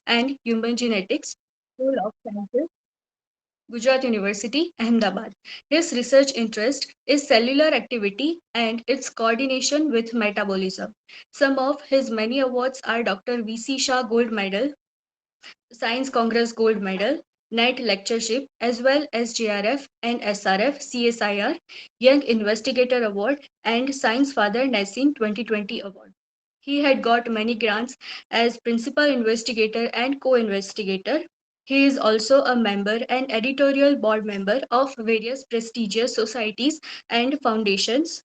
and Human Genetics, School of Sciences, Gujarat University, Ahmedabad. His research interest is cellular activity and its coordination with metabolism. Some of his many awards are Dr. V.C. Shah Gold Medal, Science Congress Gold Medal, Knight Lectureship, as well as JRF and SRF CSIR Young Investigator Award and Science Father Nassim 2020 Award. He had got many grants as principal investigator and co-investigator. He is also a member and editorial board member of various prestigious societies and foundations.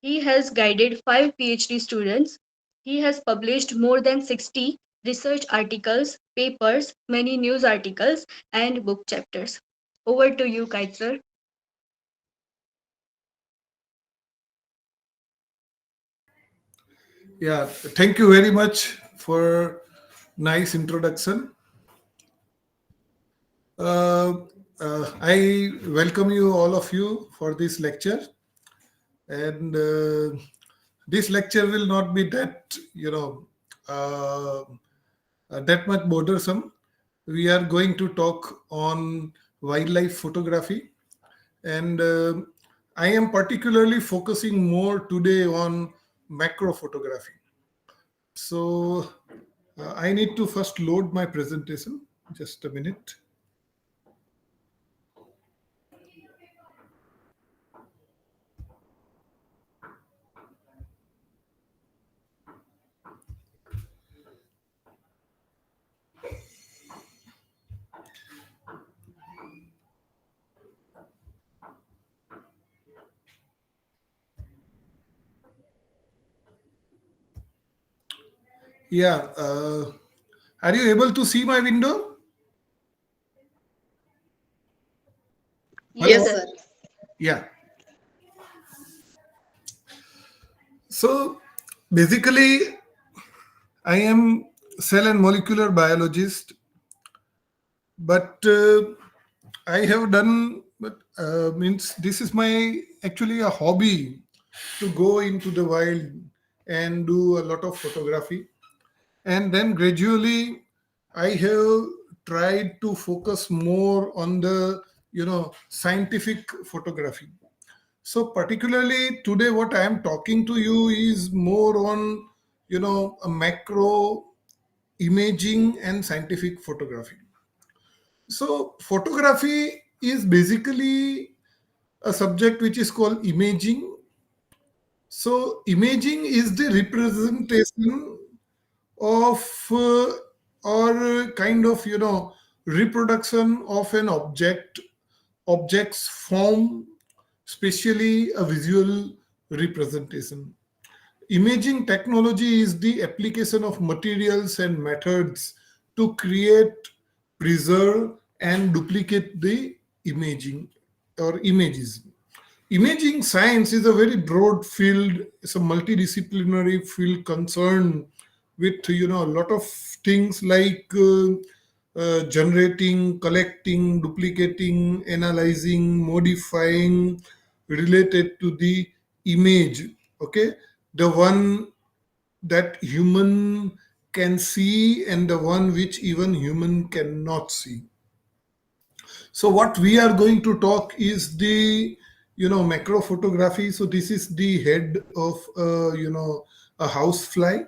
He has guided 5 PhD students. He has published more than 60 research articles, papers, many news articles, and book chapters. Over to you, Kaitser. Yeah, thank you very much for nice introduction. Uh, I welcome you all of you for this lecture, and this lecture will not be that uh, that much bothersome. We are going to talk on wildlife photography, and I am particularly focusing more today on macro photography. So I need to first load my presentation. Just a minute. Yeah. Are you able to see my window? Yes, Hello? Yes, sir. sir. Yeah. So basically, I am cell and molecular biologist, but I have done, but means this is my actually a hobby to go into the wild and do a lot of photography. And then gradually I have tried to focus more on the scientific photography. So particularly today what I am talking to you is more on a macro imaging and scientific photography. So photography is basically a subject which is called imaging. So imaging is the representation of or kind of reproduction of an object's form, especially a visual representation. Imaging technology is the application of materials and methods to create, preserve, and duplicate the imaging or images. Imaging science is a very broad field. It's a multidisciplinary field concerned with a lot of things like generating, collecting, duplicating, analyzing, modifying related to the image. Okay, the one that human can see and the one which even human cannot see. So what we are going to talk is the macro photography. So this is the head of a house fly,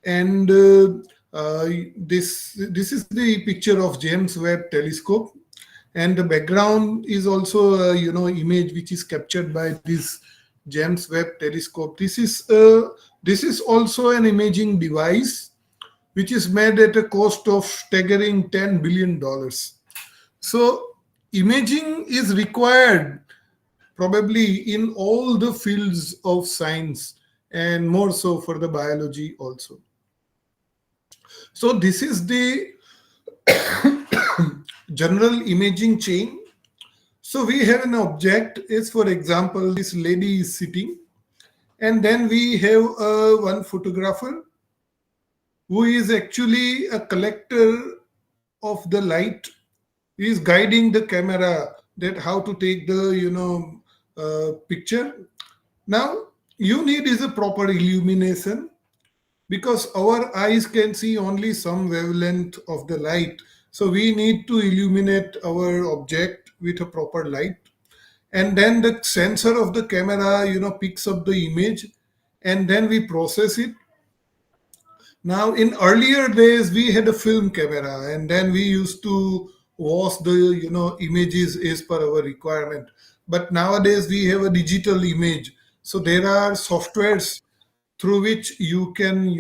and this is the picture of James Webb Telescope, and the background is also a image which is captured by this James Webb Telescope. This is also an imaging device which is made at a cost of staggering $10 billion. So imaging is required probably in all the fields of science, and more so for the biology also. So this is the general imaging chain. So we have an object is, for example, this lady is sitting, and then we have one photographer who is actually a collector of the light. He is guiding the camera that how to take the picture. Now you need is a proper illumination. because our eyes can see only some wavelength of the light. So we need to illuminate our object with a proper light, and then the sensor of the camera picks up the image, and then we process it. Now, in earlier days, we had a film camera, and then we used to wash the images as per our requirement. But nowadays, we have a digital image, so there are softwares through which you can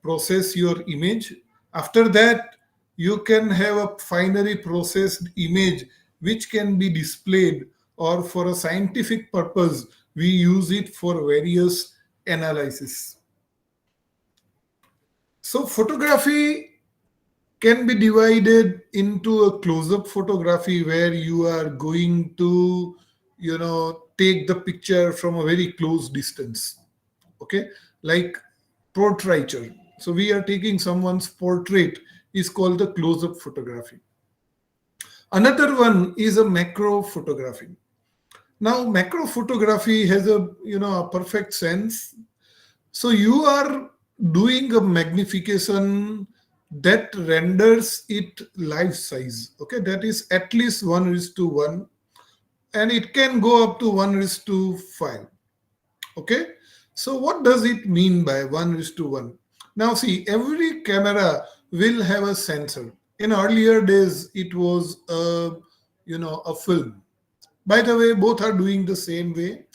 process your image. After that, you can have a finally processed image which can be displayed, or for a scientific purpose, we use it for various analysis. So photography can be divided into a close-up photography where you are going to take the picture from a very close distance. Okay, like portraiture. So we are taking someone's portrait, is called the close-up photography. Another one is a macro photography. Now macro photography has a a perfect sense. So you are doing a magnification that renders it life size. Okay, that is at least 1:1, and it can go up to 1:5. Okay, so what does it mean by 1:1? Now see, every camera will have a sensor. In earlier days, it was a film. By the way, both are doing the same way.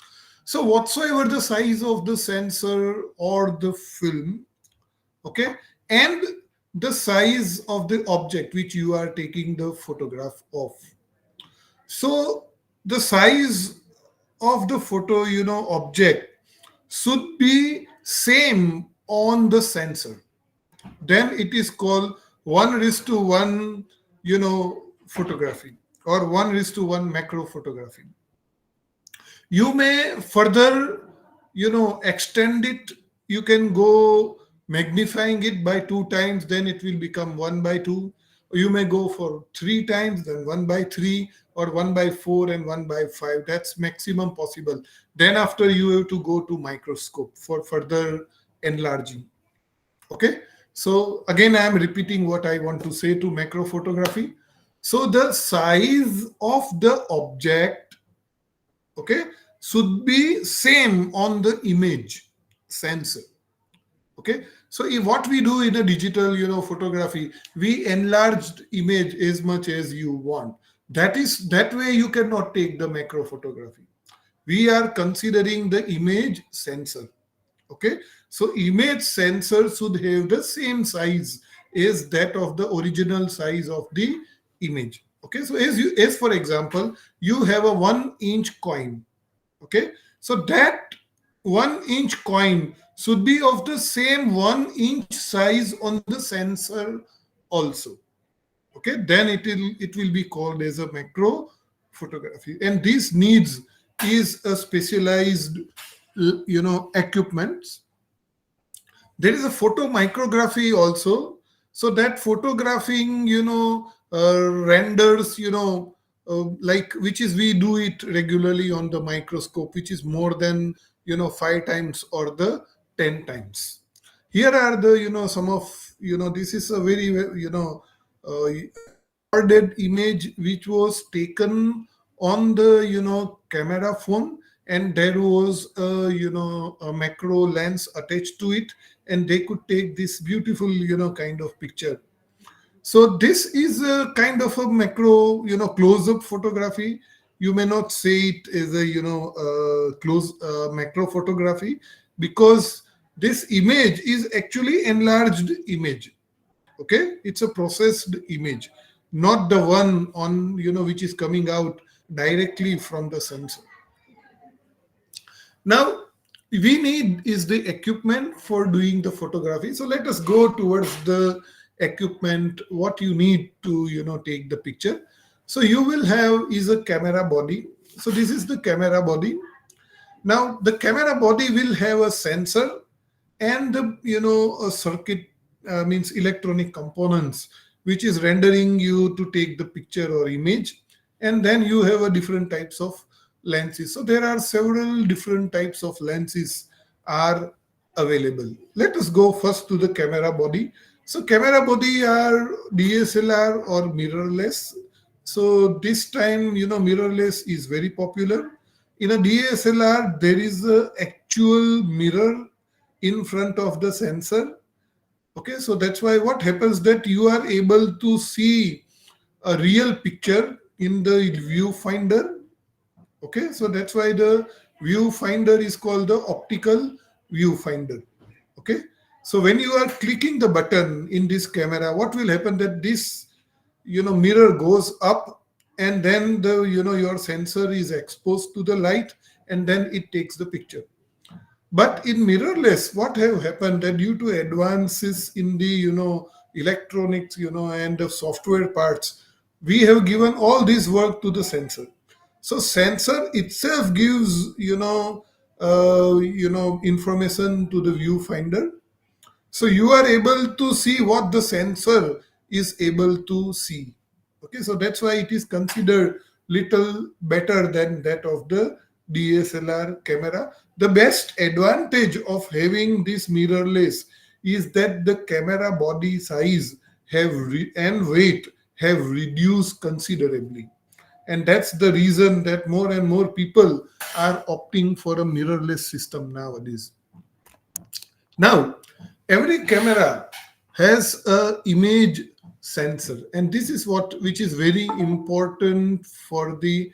So whatsoever the size of the sensor or the film, okay, and the size of the object which you are taking the photograph of. So the size of the photo, object should be same on the sensor. Then it is called 1:1, photography, or 1:1 macro photography. You may further extend it. You can go magnifying it by 2 times, then it will become 1/2. You may go for 3 times, then 1/3, or 1/4 and 1/5. That's maximum possible. Then after, you have to go to microscope for further enlarging. Okay, so again I am repeating what I want to say to macro photography. So the size of the object, okay, should be same on the image sensor. Okay, so what we do in a digital photography, we enlarged image as much as you want. That way you cannot take the macro photography. We are considering the image sensor. Okay, so image sensor should have the same size as that of the original size of the image. Okay, so as for example, you have a 1-inch coin. Okay, so that 1-inch coin should be of the same 1-inch size on the sensor also. Okay, then it will be called as a macro photography, and this needs is a specialized equipment. There is a photo micrography also. So that photographing renders like, which is we do it regularly on the microscope, which is more than 5 times or the 10 times. Here are the some of this is a very recorded image which was taken on the camera phone, and there was a a macro lens attached to it, and they could take this beautiful kind of picture. So this is a kind of a macro close up photography. You may not say it as a close macro photography, because this image is actually enlarged image. Okay, it's a processed image, not the one on which is coming out directly from the sensor. Now we need is the equipment for doing the photography. So let us go towards the equipment, what you need to take the picture. So you will have is a camera body. So this is the camera body. Now the camera body will have a sensor and the a circuit, means electronic components, which is rendering you to take the picture or image. And then you have a different types of lenses. So there are several different types of lenses are available. Let us go first to the camera body. So camera body are DSLR or mirrorless. So this time, mirrorless is very popular. In a DSLR, there is a actual mirror in front of the sensor. Okay, so that's why what happens that you are able to see a real picture in the viewfinder. Okay, so that's why the viewfinder is called the optical viewfinder. Okay, so when you are clicking the button in this camera, what will happen that this mirror goes up, and then the your sensor is exposed to the light, and then it takes the picture. But in mirrorless, what have happened that due to advances in the electronics and the software parts, we have given all this work to the sensor. So sensor itself gives information to the viewfinder, so you are able to see what the sensor is able to see. Okay, so that's why it is considered little better than that of the DSLR camera. The best advantage of having this mirrorless is that the camera body size and weight have reduced considerably, and that's the reason that more and more people are opting for a mirrorless system nowadays. Now, every camera has a image sensor, and this is what which is very important for the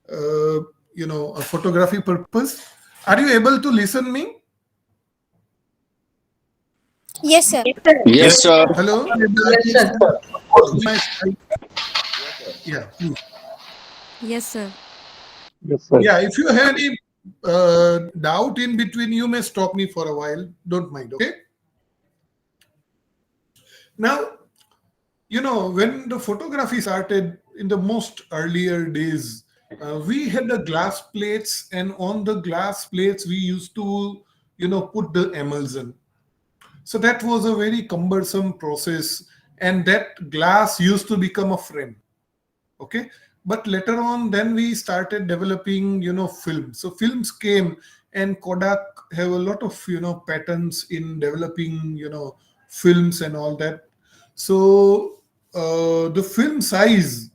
a photography purpose. Are you able to listen me? Yes, sir. Yes, sir. Hello. Yes, sir. My yeah, please. Yes, sir. Yes, sir. Yeah. If you have any doubt in between, you may stop me for a while. Don't mind. Okay. Now, when the photography started in the most earlier days, we had the glass plates, and on the glass plates we used to put the emulsion. So that was a very cumbersome process, and that glass used to become a frame. Okay, but later on then we started developing film. So films came, and Kodak have a lot of patents in developing films and all that. So the film size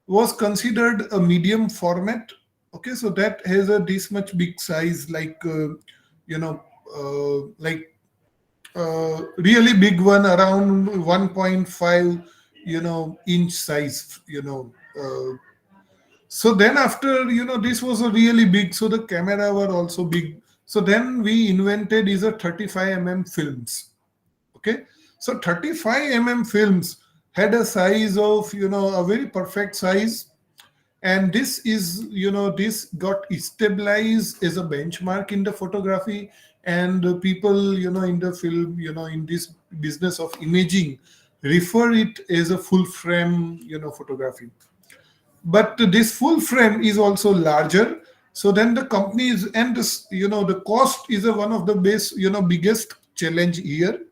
was considered a medium format. Okay, so that has a this much big size, like you know like really big one, around 1.5 inch size. So then after this was a really big, so the camera were also big. So then we invented is a 35 films. Okay, so 35 films had a size of a very perfect size, and this is this got stabilized as a benchmark in the photography, and people in the film in this business of imaging refer it as a full frame photography. But this full frame is also larger. So then the companies, and this the cost is one of the base biggest challenge here.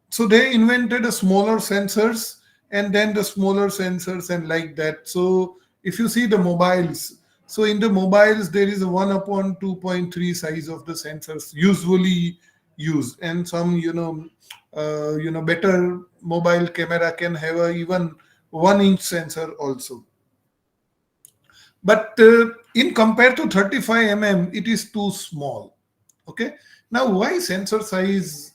So they invented a smaller sensors, and then the smaller sensors, and like that. So if you see the mobiles, so in the mobiles there is a 1 upon 2.3 size of the sensors usually used, and some better mobile camera can have a even 1 inch sensor also. But in compared to 35 it is too small. Okay, now why sensor size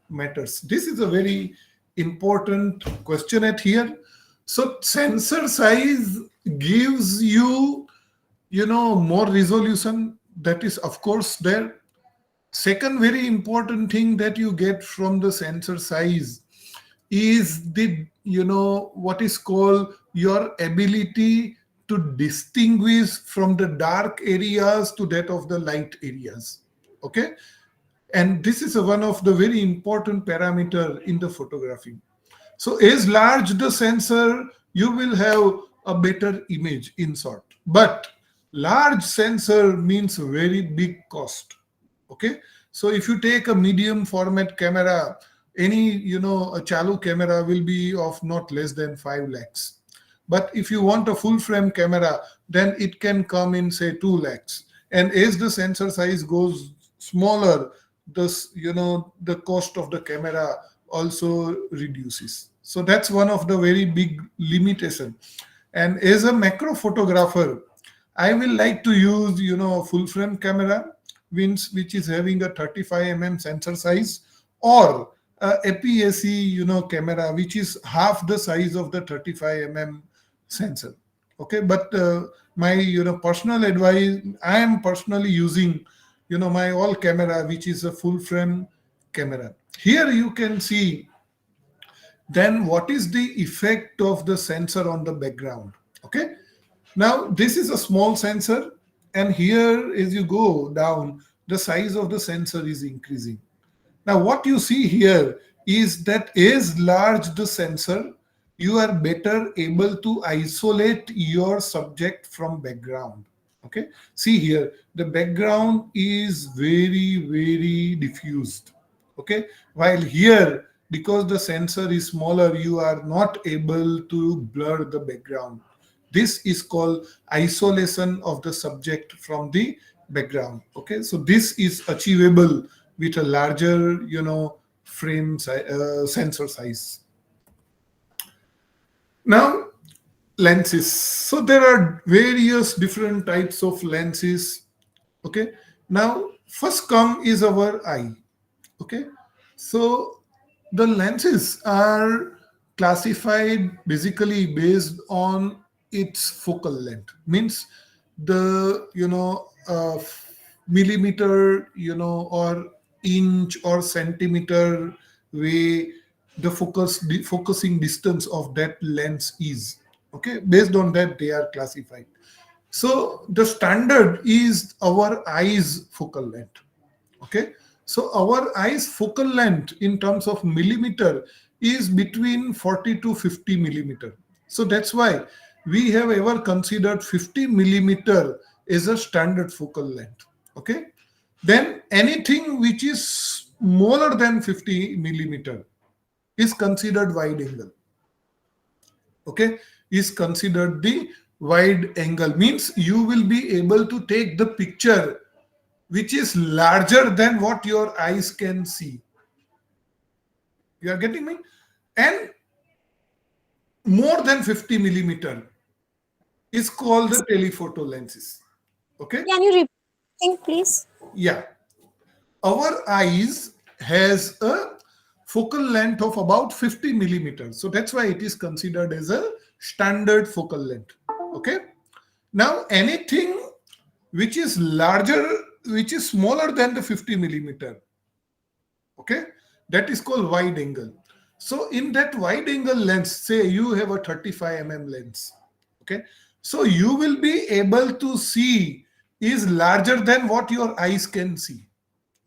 matters? This is a very important question at here. So sensor size gives you more resolution, that is of course there. Second very important thing that you get from the sensor size is the what is called your ability to distinguish from the dark areas to that of the light areas. Okay, and this is one of the very important parameter in the photography. So as large the sensor, you will have a better image in short, but large sensor means very big cost. Okay, so if you take a medium format camera, any a chalu camera will be of not less than 5 lakhs. But if you want a full frame camera, then it can come in say 2 lakhs. And as the sensor size goes smaller, this, the cost of the camera also reduces. So that's one of the very big limitation. And as a macro photographer, I will like to use, a full frame camera, which is having a 35 sensor size, or a APS-C, camera, which is half the size of the 35 sensor. Okay, but my, personal advice, I am personally using, my all camera, which is a full frame camera. Here you can see then what is the effect of the sensor on the background. Okay, now this is a small sensor, and here as you go down, the size of the sensor is increasing. Now what you see here is that as large the sensor, you are better able to isolate your subject from background. Okay, see here, the background is very, very diffused. Okay, while here, because the sensor is smaller, you are not able to blur the background. This is called isolation of the subject from the background. Okay, so this is achievable with a larger, sensor size. Now, lenses. So there are various different types of lenses. Okay, now first come is our eye. Okay, so the lenses are classified basically based on its focal length. Means the, millimeter, or inch or centimeter way the focusing distance of that lens is. Okay, based on that they are classified. So the standard is our eyes focal length. Okay, so our eyes focal length in terms of millimeter is between 40 to 50 millimeter. So that's why we have ever considered 50 millimeter as a standard focal length. Okay, then anything which is smaller than 50 millimeter is considered wide angle. Okay, is considered the wide angle, means you will be able to take the picture which is larger than what your eyes can see. You are getting me? And more than 50 millimeter is called the telephoto lenses. Okay, Can you repeat, thing, please? yeah, our eyes has a focal length of about 50 millimeters, so that's why it is considered as a standard focal length. Okay, now anything which is larger, which is smaller than the 50 millimeter, okay, that is called wide angle. So in that wide angle lens, say you have a 35 lens. Okay, so you will be able to see is larger than what your eyes can see.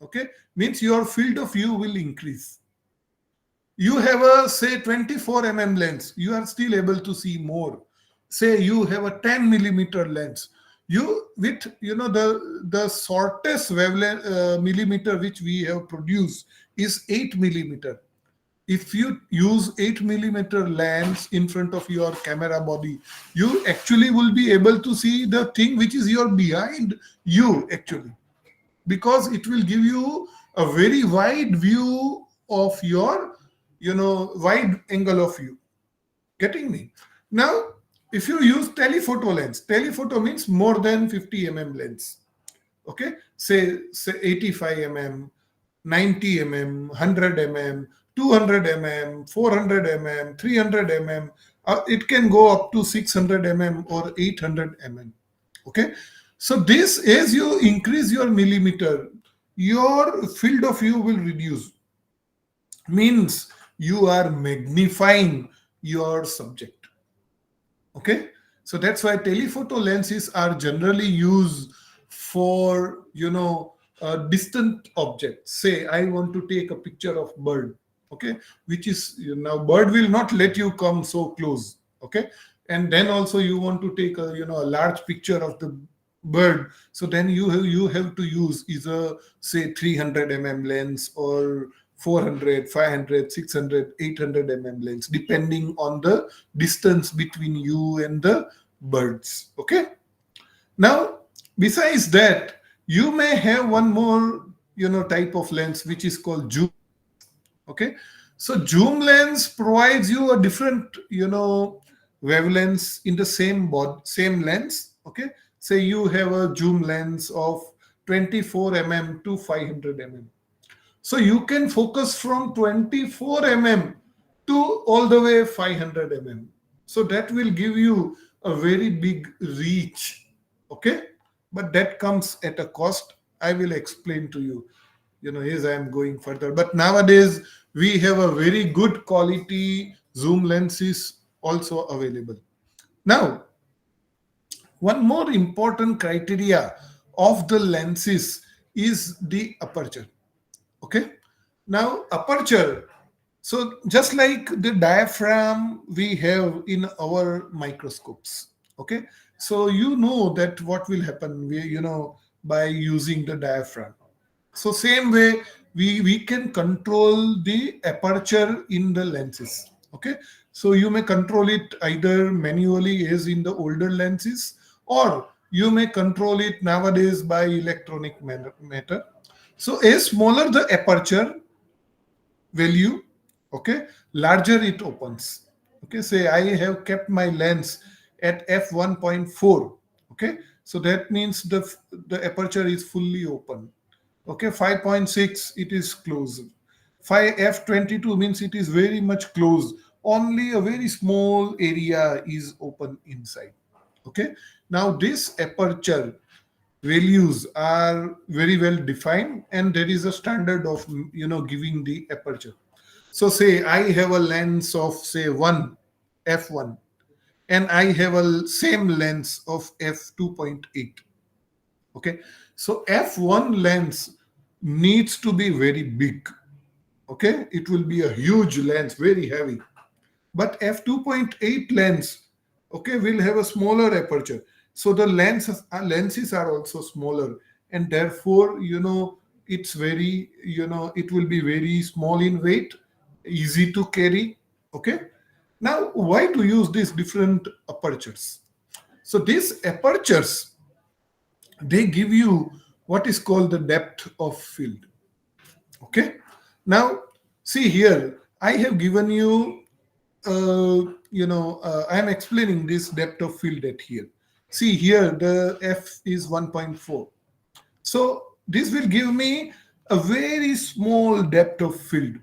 Okay, means your field of view will increase. You have a say 24 lens, you are still able to see more. Say you have a 10 millimeter lens, you with, the shortest wavelength, millimeter which we have produced is 8 millimeter. If you use 8 millimeter lens in front of your camera body, you actually will be able to see the thing which is your behind you actually, because it will give you a very wide view of your, wide angle of view. Getting me? Now if you use telephoto lens, telephoto means more than 50 lens. Okay, say 85 90 100 200 400 300 it can go up to 600 or 800 Okay, so this, as you increase your millimeter, your field of view will reduce, means you are magnifying your subject. Okay, so that's why telephoto lenses are generally used for, distant objects. Say I want to take a picture of bird. Okay, which is, now bird will not let you come so close. Okay, and then also you want to take a, a large picture of the bird, so then you have to use either say 300 lens or 400, 500, 600, 800 lens, depending on the distance between you and the birds. Okay, now besides that, you may have one more type of lens which is called zoom. Okay, so zoom lens provides you a different wavelengths in the same lens. Okay, say you have a zoom lens of 24 mm to 500 mm, so you can focus from 24 mm to all the way 500 mm. So that will give you a very big reach. Okay. But that comes at a cost. I will explain to you, as I am going further. But nowadays, we have a very good quality zoom lenses also available. Now, one more important criteria of the lenses is the aperture. Okay. Now, aperture. So, just like the diaphragm we have in our microscopes. Okay. So, you know that what will happen, by using the diaphragm. So, same way, we can control the aperture in the lenses. Okay. So, you may control it either manually as in the older lenses, or you may control it nowadays by electronic matter. So, as smaller the aperture value, okay, larger it opens. Okay, say I have kept my lens at f1.4. Okay, so that means the aperture is fully open. Okay, 5.6 it is closed. 5 f22 means it is very much closed, only a very small area is open inside. Okay, now this aperture values are very well defined, and there is a standard of giving the aperture. So say I have a lens of say 1 f1, and I have a same lens of f2.8. Okay, so f1 lens needs to be very big. Okay, it will be a huge lens, very heavy. But f2.8 lens, okay, will have a smaller aperture. So the lenses are also smaller, and therefore it's very it will be very small in weight, easy to carry. Okay, now why to use these different apertures? So these apertures, they give you what is called the depth of field. Okay, now see here, I have given you I am explaining this depth of field at here. See here, the f is 1.4. So this will give me a very small depth of field.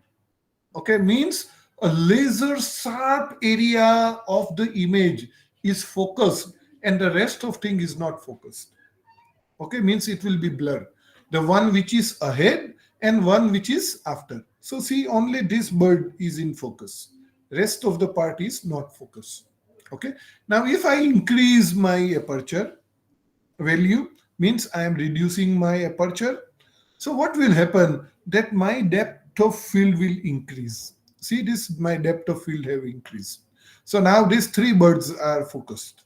Okay, means a laser sharp area of the image is focused, and the rest of thing is not focused. Okay, means it will be blur, the one which is ahead and one which is after. So see, only this bird is in focus, rest of the part is not focused. Okay, now if I increase my aperture value, means I am reducing my aperture. So what will happen, that my depth of field will increase. See this, my depth of field have increased. So now these three birds are focused.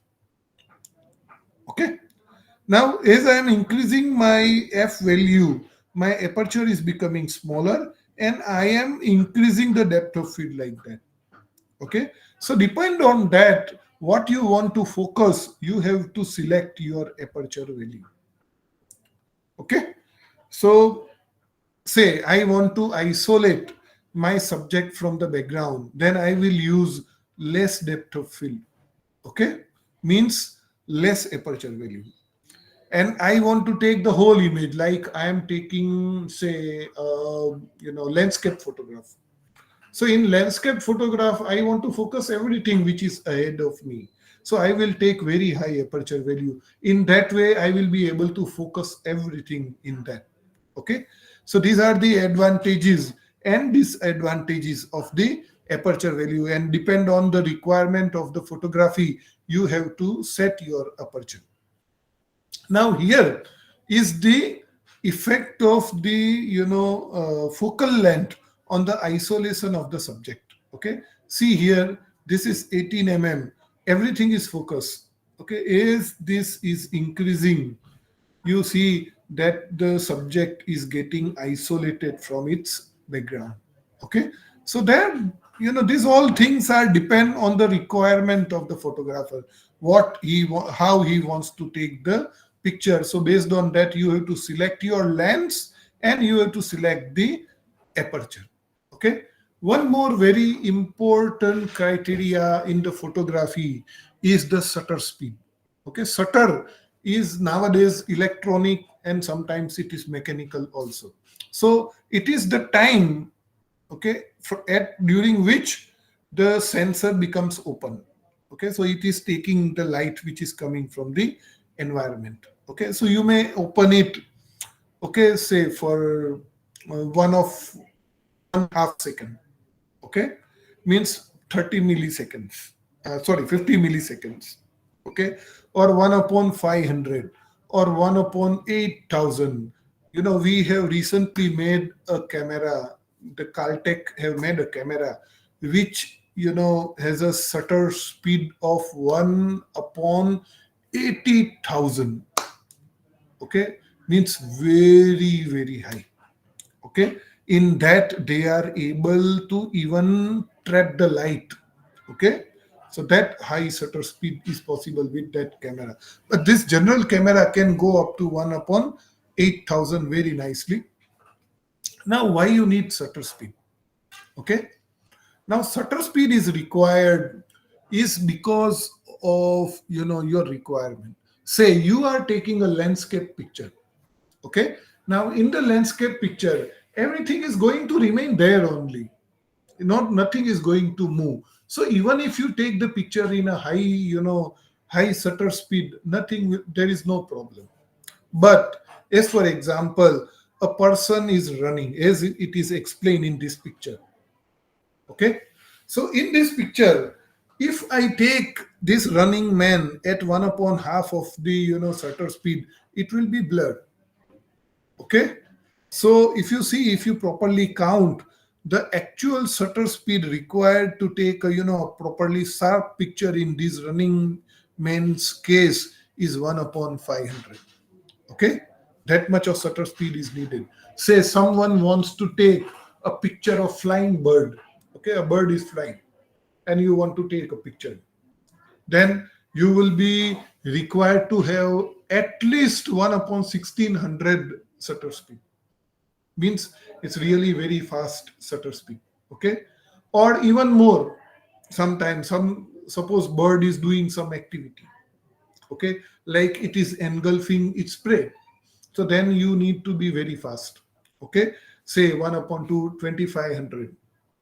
Okay, now, as I am increasing my f value, my aperture is becoming smaller, and I am increasing the depth of field like that. Okay, so depend on that, what you want to focus, you have to select your aperture value. Okay, so say I want to isolate my subject from the background, then I will use less depth of field. Okay, means less aperture value. And I want to take the whole image, like I am taking say landscape photograph. So in landscape photograph, I want to focus everything which is ahead of me, so I will take very high aperture value. In that way I will be able to focus everything in that. Okay, so these are the advantages and disadvantages of the aperture value, and depend on the requirement of the photography, you have to set your aperture. Now here is the effect of the focal length on the isolation of the subject. Okay, see here, this is 18 mm, everything is focused. Okay, as this is increasing, you see that the subject is getting isolated from its background. Okay, so there, these all things are depend on the requirement of the photographer, what how he wants to take the picture. So based on that, you have to select your lens and you have to select the aperture. Okay. One more very important criteria in the photography is the shutter speed. Okay, shutter is nowadays electronic and sometimes it is mechanical also. So it is the time, okay, at during which the sensor becomes open. Okay, so it is taking the light which is coming from the environment. Okay, so you may open it, okay, say for one of 1/2 second. Okay, means 30 milliseconds, sorry, 50 milliseconds. Okay, or 1 upon 500 or 1 upon 8000. We have recently made a camera, the Caltech have made a camera which has a shutter speed of 1 upon 80,000. Okay, means very very high. Okay, in that they are able to even trap the light. Okay, so that high shutter speed is possible with that camera, but this general camera can go up to 1 upon 8000 very nicely. Now why you need shutter speed? Okay, now shutter speed is required is because of your requirement. Say you are taking a landscape picture. Okay, now in the landscape picture everything is going to remain there only, not nothing is going to move. So even if you take the picture in a high shutter speed, nothing there is no problem. But as for example, a person is running as it is explained in this picture. Okay, so in this picture, if I take this running man at 1 upon half of the shutter speed, it will be blurred. Okay, so if you see, if you properly count the actual shutter speed required to take a properly sharp picture in this running man's case is 1 upon 500. Okay, that much of shutter speed is needed. Say someone wants to take a picture of flying bird. Okay, a bird is flying and you want to take a picture, then you will be required to have at least 1 upon 1600 shutter speed. Means it's really very fast shutter speed. Okay, or even more. Sometimes some suppose bird is doing some activity. Okay, like it is engulfing its prey, so then you need to be very fast. Okay, say 1 upon 2500.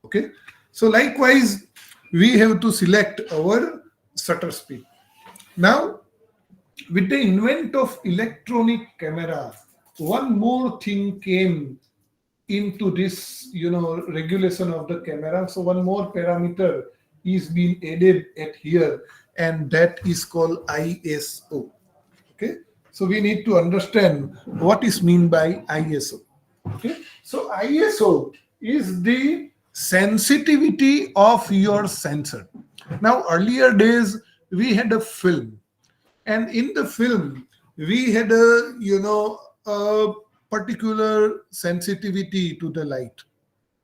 Okay, so likewise we have to select our shutter speed. Now with the invent of electronic camera, one more thing came into this regulation of the camera. So one more parameter is being added at here, and that is called ISO. Okay, so we need to understand what is mean by ISO. Okay, so ISO is the sensitivity of your sensor. Now earlier days we had a film, and in the film we had a particular sensitivity to the light.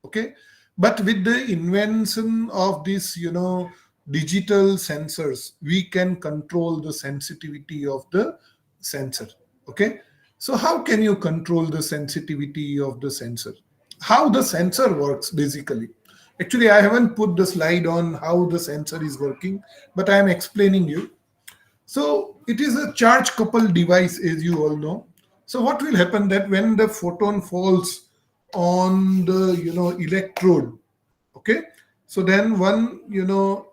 Okay, but with the invention of this digital sensors, we can control the sensitivity of the sensor. Okay, so how can you control the sensitivity of the sensor? How the sensor works basically? Actually I haven't put the slide on how the sensor is working, but I am explaining you. So it is a charge coupled device, as you all know. So what will happen that when the photon falls on the electrode, okay, so then one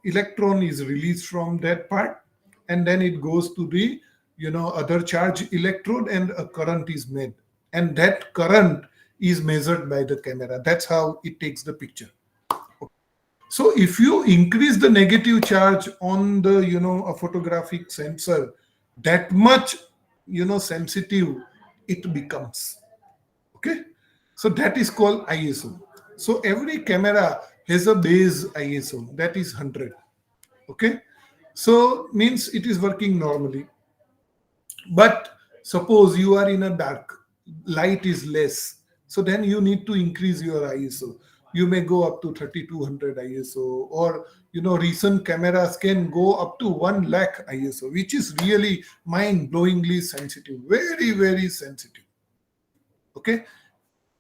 electron is released from that part, and then it goes to the other charge electrode, and a current is made, and that current is measured by the camera. That's how it takes the picture. So if you increase the negative charge on the a photographic sensor, that much sensitive it becomes. Okay, so that is called ISO. So every camera has a base ISO, that is 100. Okay, so means it is working normally. But suppose you are in a dark, light is less, so then you need to increase your ISO. You may go up to 3200 ISO, or recent cameras can go up to 1 lakh ISO, which is really mind blowingly sensitive, very very sensitive. Okay,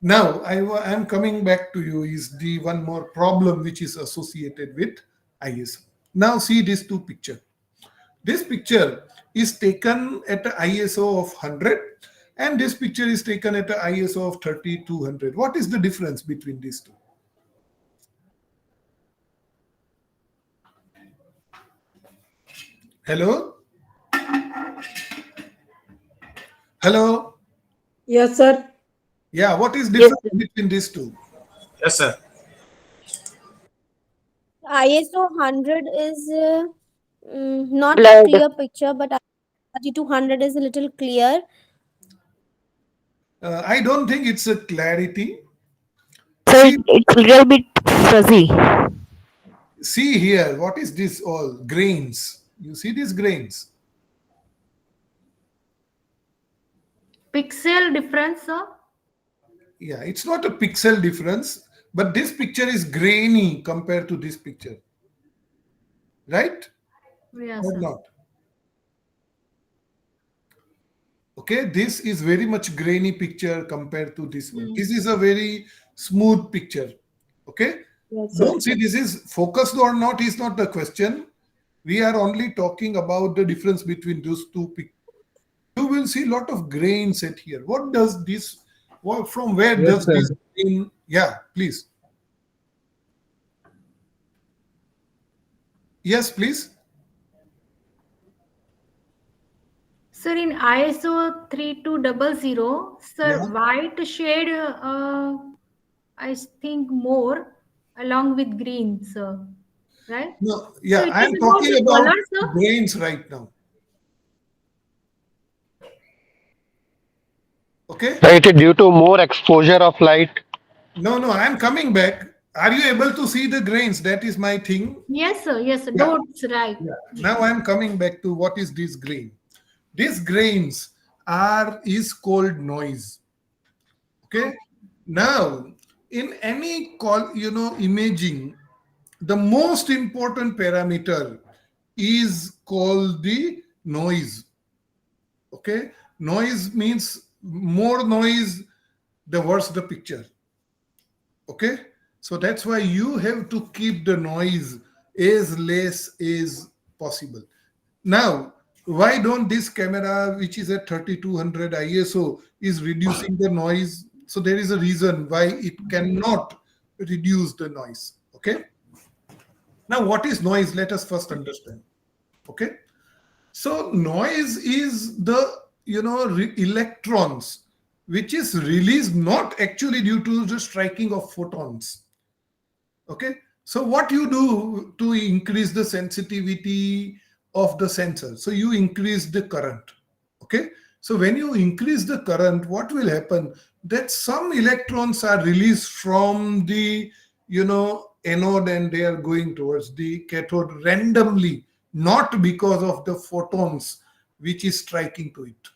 Now am coming back to you is the one more problem which is associated with ISO. Now see these two picture. This picture is taken at a ISO of 100 and this picture is taken at a ISO of 3200. What is the difference between these two? Hello? Hello? Yes, sir. Yeah, what is Yes, difference sir. between these two? Yes, sir. ISO 100 is not a Blood. clear picture, but 3200 is a little clear. I don't think it's a clarity. So See, it's a little bit fuzzy. see here, what is this all? Grains. You see these grains? Pixel difference, sir? Yeah, it's not a pixel difference, but this picture is grainy compared to this picture, right? Yes, Or sir. not? Okay, this is very much grainy picture compared to this one. This is a very smooth picture. Okay, Yes, sir. don't see this is focused or not is not the question. We are only talking about the difference between those two pictures. You will see a lot of grains at here. What does this? From where Yes, does sir. this grain? Yeah, please. Yes, please. Sir, in ISO 3200, sir, Yeah. white shade, I think more along with green, sir. Right? No, So yeah, it I is am about talking the about color, sir. grains right now. Okay. So it is due to more exposure of light. No, no, I am coming back. Are you able to see the grains? That is my thing. Yes, sir. Yes, sir. Yeah. Dots, right. Yeah. Now I am coming back to what is this grain. These grains are is called noise. Okay. Now, in any call, imaging, the most important parameter is called the noise. Okay. Noise means more noise, the worse the picture. Okay, so that's why you have to keep the noise as less as possible. Now, why don't this camera which is at 3200 ISO is reducing the noise? So there is a reason why it cannot reduce the noise. Okay, now what is noise? Let us first understand. Okay, so noise is the electrons which is released not actually due to the striking of photons. Okay, so what you do to increase the sensitivity of the sensor? So you increase the current. Okay, so when you increase the current, what will happen? That some electrons are released from the anode and they are going towards the cathode randomly, not because of the photons which is striking to it.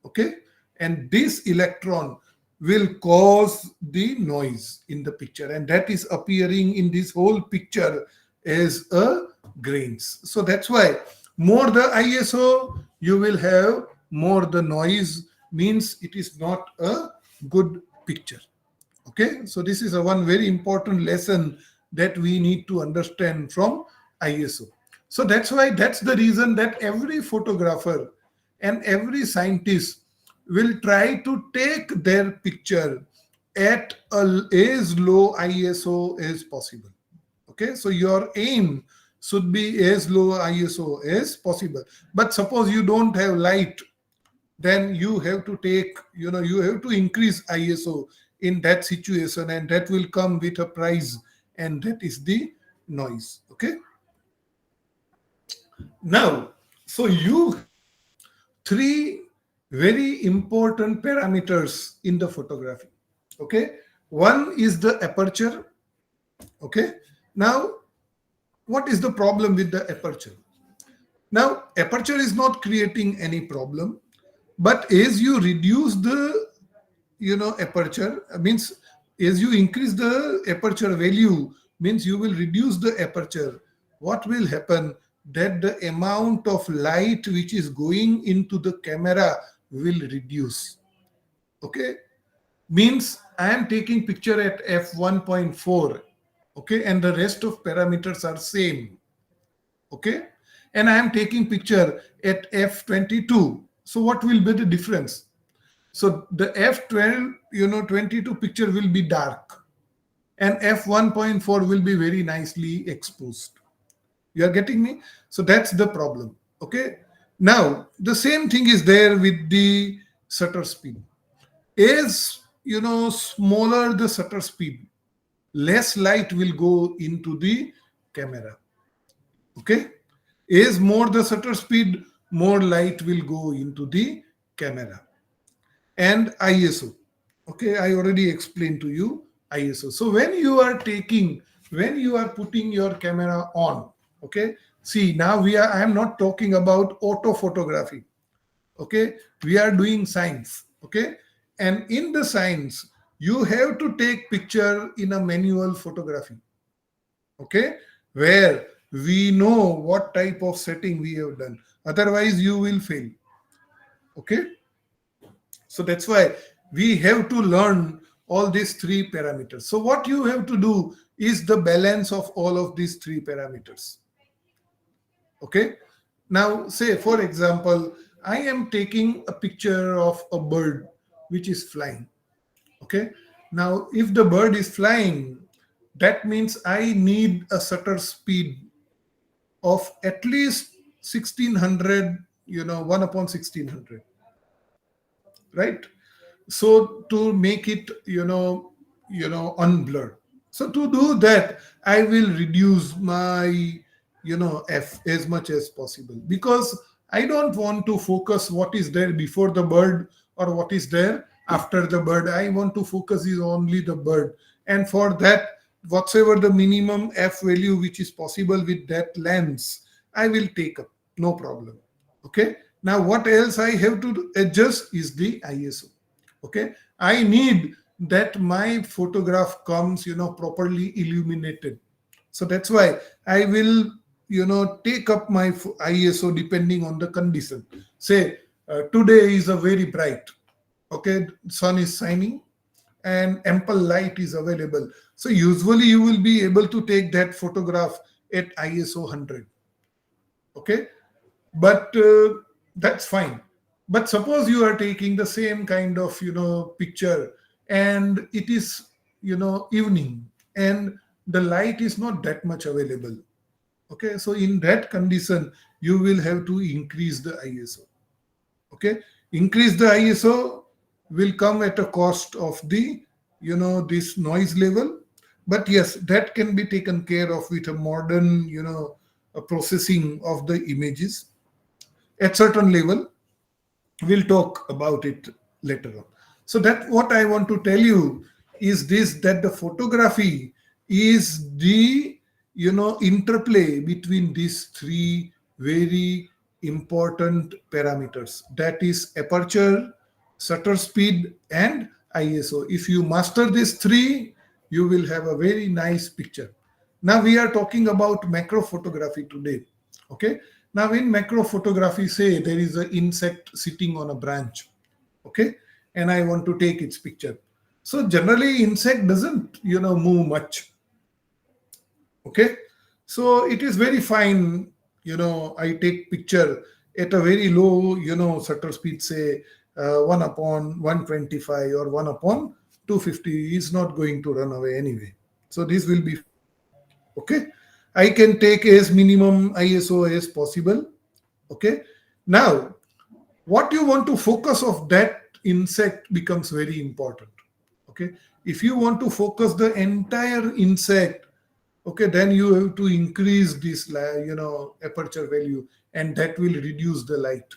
Okay, and this electron will cause the noise in the picture, and that is appearing in this whole picture as a grains. So that's why more the ISO you will have, more the noise, means it is not a good picture. Okay, so this is a one very important lesson that we need to understand from ISO. So that's the reason that every photographer and every scientist will try to take their picture at as low ISO as possible. Okay, so your aim should be as low ISO as possible. But suppose you don't have light, then you have to take, you have to increase ISO in that situation, and that will come with a price, and that is the noise. Okay, now, so you three very important parameters in the photography. Okay, one is the aperture. Okay, now what is the problem with the aperture? Now aperture is not creating any problem, but as you reduce the aperture, means as you increase the aperture value, means you will reduce the aperture. What will happen? That the amount of light which is going into the camera will reduce. Okay, means I am taking picture at f1.4, okay, and the rest of parameters are same, okay, and I am taking picture at f22. So what will be the difference? So the f12, 22 picture will be dark, and f1.4 will be very nicely exposed. You are getting me? So that's the problem. Okay. Now the same thing is there with the shutter speed. As smaller the shutter speed, less light will go into the camera. Okay. As more the shutter speed, more light will go into the camera. And ISO. Okay, I already explained to you ISO. So when you are putting your camera on, okay, see now I am not talking about auto photography. Okay, we are doing science. Okay, and in the science, you have to take picture in a manual photography. Okay, where we know what type of setting we have done. Otherwise, you will fail. Okay. So that's why we have to learn all these three parameters. So what you have to do is the balance of all of these three parameters. Okay. Now say for example, I am taking a picture of a bird which is flying. Okay. Now if the bird is flying, that means I need a shutter speed of at least 1600, 1 upon 1600, right? So to make it unblurred, so to do that I will reduce my f as much as possible, because I don't want to focus what is there before the bird or what is there after the bird. I want to focus is only the bird, and for that, whatsoever the minimum f value which is possible with that lens, I will take up, no problem. Okay, now what else I have to adjust is the ISO. Okay, I need that my photograph comes properly illuminated. So that's why I will take up my ISO depending on the condition. Say today is a very bright, okay, sun is shining and ample light is available, so usually you will be able to take that photograph at ISO 100. Okay, but that's fine. But suppose you are taking the same kind of picture, and it is evening, and the light is not that much available. Okay, so in that condition you will have to increase the ISO. Okay, increase the ISO will come at a cost of the this noise level, but yes, that can be taken care of with a modern a processing of the images at certain level. We'll talk about it later on. So that what I want to tell you is this, that the photography is the interplay between these three very important parameters, that is aperture, shutter speed and ISO. If you master these three, you will have a very nice picture. Now we are talking about macro photography today. Okay, now in macro photography, say there is an insect sitting on a branch, okay, and I want to take its picture. So generally insect doesn't move much. Okay, so it is very fine, I take picture at a very low shutter speed, say 1 upon 125 or 1 upon 250, is not going to run away anyway. So this will be okay. I can take as minimum ISO as possible. Okay, now what you want to focus of that insect becomes very important. Okay, if you want to focus the entire insect, okay, then you have to increase this aperture value, and that will reduce the light.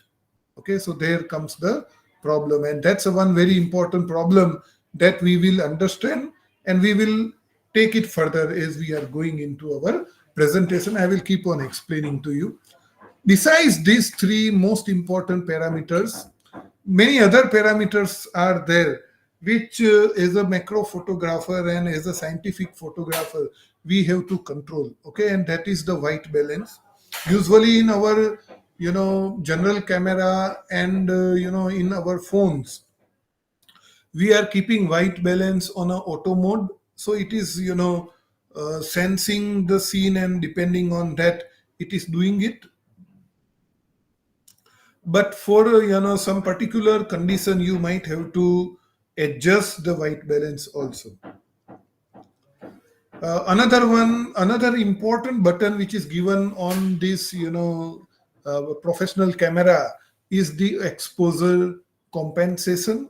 Okay, so there comes the problem, and that's a one very important problem that we will understand, and we will take it further as we are going into our presentation. I will keep on explaining to you. Besides these three most important parameters, many other parameters are there, which as a macro photographer and as a scientific photographer we have to control. Okay, and that is the white balance. Usually in our general camera and in our phones, we are keeping white balance on a auto mode, so it is sensing the scene, and depending on that it is doing it. But for some particular condition, you might have to adjust the white balance also. Another important button which is given on this professional camera is the exposure compensation.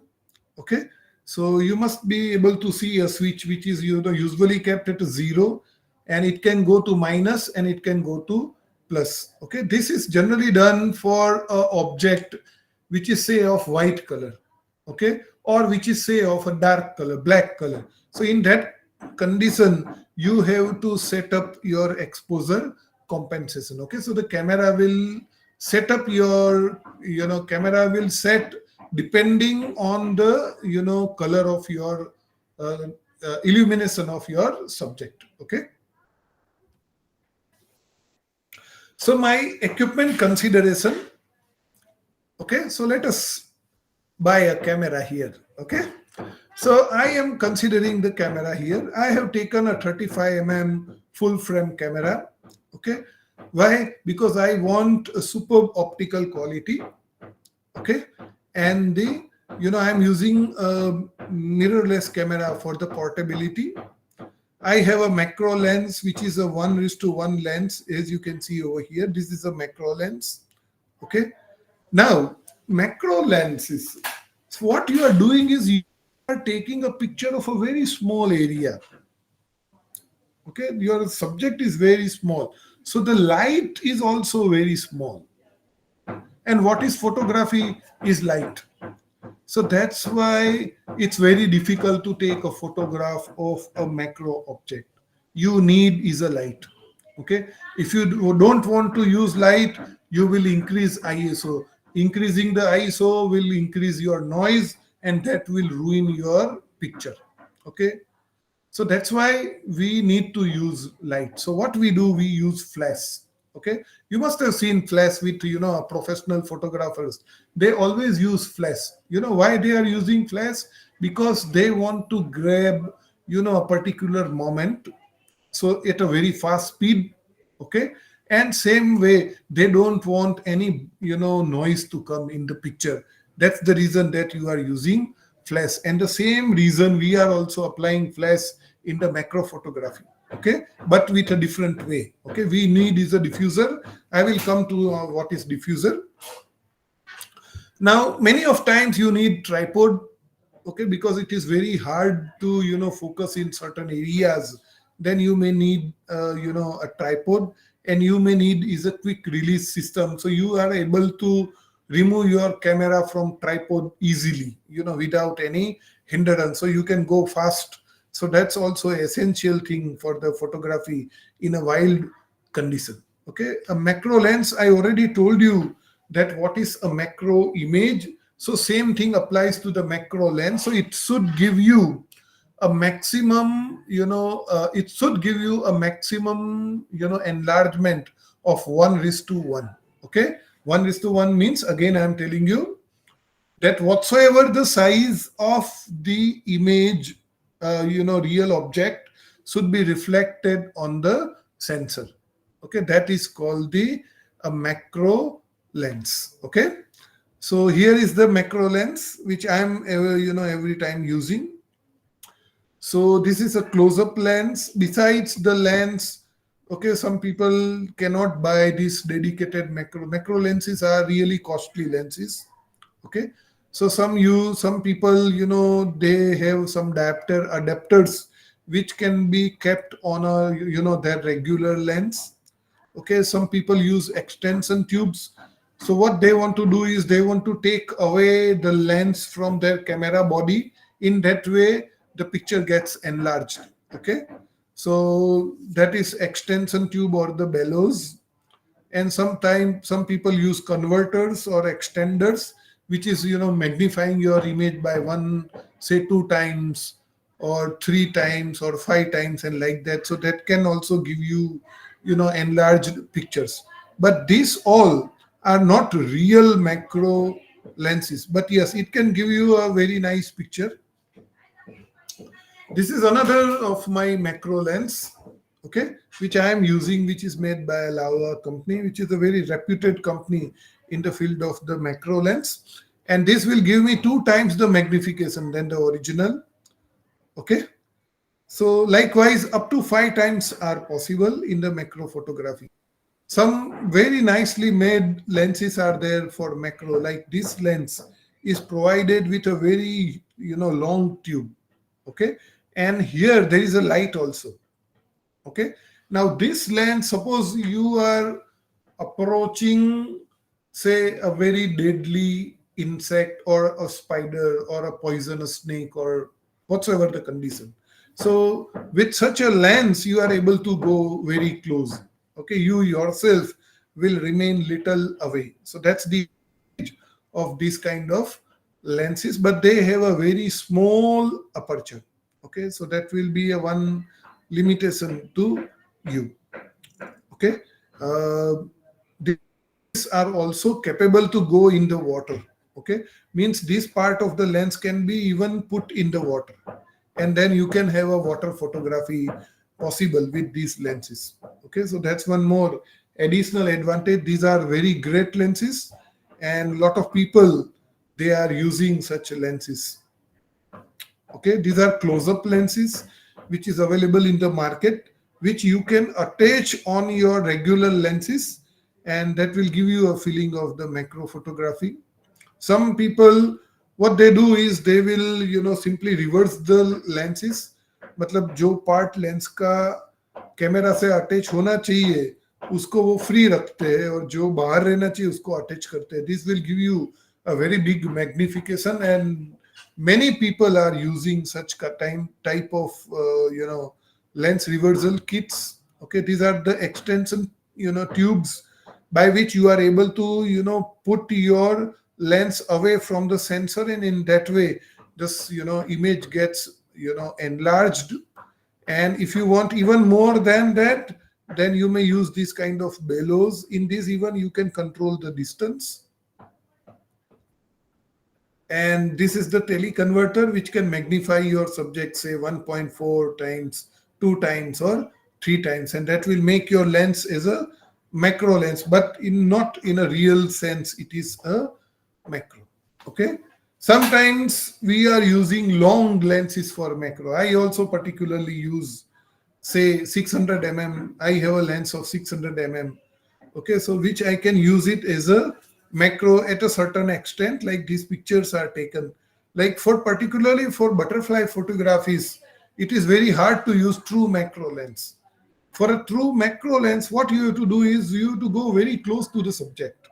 Okay, so you must be able to see a switch which is usually kept at 0, and it can go to minus and it can go to plus. Okay, this is generally done for a object which is say of white color, okay, or which is say of a dark color, black color. So in that condition, you have to set up your exposure compensation. Okay, so the camera will set up your camera will set depending on the color of your uh, illumination of your subject. Okay, so my equipment consideration. Okay, so let us buy a camera here. Okay, so I am considering the camera here. I have taken a 35 mm full frame camera. Okay, why? Because I want a superb optical quality. Okay, and the I'm using a mirrorless camera for the portability. I have a macro lens which is a 1:1 lens, as you can see over here. This is a macro lens. Okay, now macro lenses, so what you are doing is you are taking a picture of a very small area. Okay, your subject is very small, so the light is also very small. And what is photography is light. So that's why it's very difficult to take a photograph of a macro object. You need is a light. Okay, if you don't want to use light, you will increase ISO. Increasing the ISO will increase your noise, and that will ruin your picture. Okay, so that's why we need to use light. So what we do, we use flash. Okay, you must have seen flash with professional photographers. They always use flash. You know why they are using flash? Because they want to grab a particular moment, so at a very fast speed. Okay, and same way, they don't want any noise to come in the picture. That's the reason that you are using flash, and the same reason we are also applying flash in the macro photography. Okay, but with a different way. Okay, we need is a diffuser. I will come to what is diffuser. Now many of times you need tripod. Okay, because it is very hard to focus in certain areas. Then you may need a tripod, and you may need is a quick release system, so you are able to remove your camera from tripod easily without any hindrance, so you can go fast. So that's also an essential thing for the photography in a wild condition. Okay, a macro lens, I already told you that what is a macro image. So same thing applies to the macro lens. So it should give you a maximum, it should give you a maximum, enlargement of 1:1. Okay, 1:1 means, again, I am telling you that whatsoever the size of the image, real object, should be reflected on the sensor. Okay, that is called the macro lens. Okay, so here is the macro lens which I am every time using. So this is a close-up lens. Besides the lens, okay, some people cannot buy this dedicated macro lenses are really costly lenses. Okay, so some people they have some adapters which can be kept on a their regular lens. Okay, some people use extension tubes. So what they want to do is they want to take away the lens from their camera body. In that way the picture gets enlarged. Okay, so that is extension tube or the bellows. And sometimes some people use converters or extenders, which is magnifying your image by one, say, 2 times or 3 times or 5 times, and like that. So that can also give you enlarged pictures. But these all are not real macro lenses, but yes, it can give you a very nice picture. This is another of my macro lens, okay, which I am using, which is made by a Laowa company, which is a very reputed company in the field of the macro lens. And this will give me 2 times the magnification than the original. Okay. So likewise, up to 5 times are possible in the macro photography. Some very nicely made lenses are there for macro, like this lens is provided with a very long tube. Okay, and here there is a light also. Okay, now this lens, suppose you are approaching, say, a very deadly insect or a spider or a poisonous snake or whatsoever the condition. So with such a lens you are able to go very close. Okay, you yourself will remain little away. So that's the advantage of these kind of lenses, but they have a very small aperture. Okay, so that will be a one limitation to you. Okay, these lenses are also capable to go in the water. Okay, means this part of the lens can be even put in the water, and then you can have a water photography possible with these lenses. Okay, so that's one more additional advantage. These are very great lenses, and lot of people, they are using such lenses. Okay, these are close-up lenses which is available in the market, which you can attach on your regular lenses, and that will give you a feeling of the macro photography. Some people, what they do is they will simply reverse the lenses. मतलब जो part lens का camera से attach होना चाहिए उसको वो free रखते हैं, और जो बाहर रहना चाहिए उसको अटैच करते हैं. This will give you a very big magnification, and many people are using such type of lens reversal kits. Okay, these are the extension tubes by which you are able to put your lens away from the sensor, and in that way this image gets enlarged. And if you want even more than that, then you may use this kind of bellows. In this, even you can control the distance. And this is the teleconverter which can magnify your subject, say 1.4 times, 2 times, or 3 times, and that will make your lens as a macro lens, but not in a real sense it is a macro. Okay, sometimes we are using long lenses for macro. I also particularly use, say, 600 mm. I have a lens of 600 mm. Okay, so which I can use it as a macro at a certain extent, like these pictures are taken. Like for particularly for butterfly photographies, it is very hard to use true macro lens. For a true macro lens, what you have to do is you have to go very close to the subject.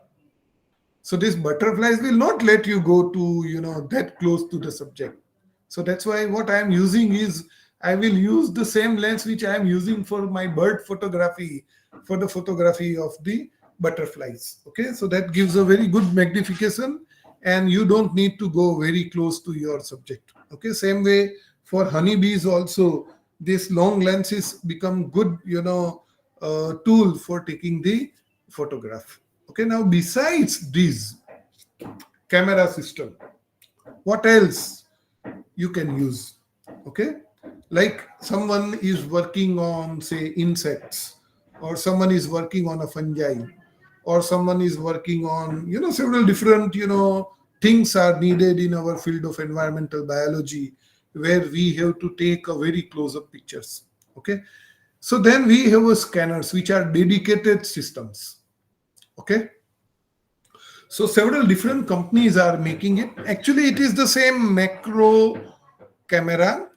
So these butterflies will not let you go to that close to the subject. So that's why what I am using is, I will use the same lens which I am using for my bird photography, for the photography of the butterflies. Okay, so that gives a very good magnification, and you don't need to go very close to your subject. Okay, same way for honeybees also, these long lenses become good tool for taking the photograph. Okay, now besides this camera system, what else you can use? Okay, like someone is working on, say, insects, or someone is working on a fungi, or someone is working on several different things are needed in our field of environmental biology, where we have to take a very close up pictures. Okay, so then we have a scanners which are dedicated systems. Okay, so several different companies are making it. Actually, it is the same macro camera,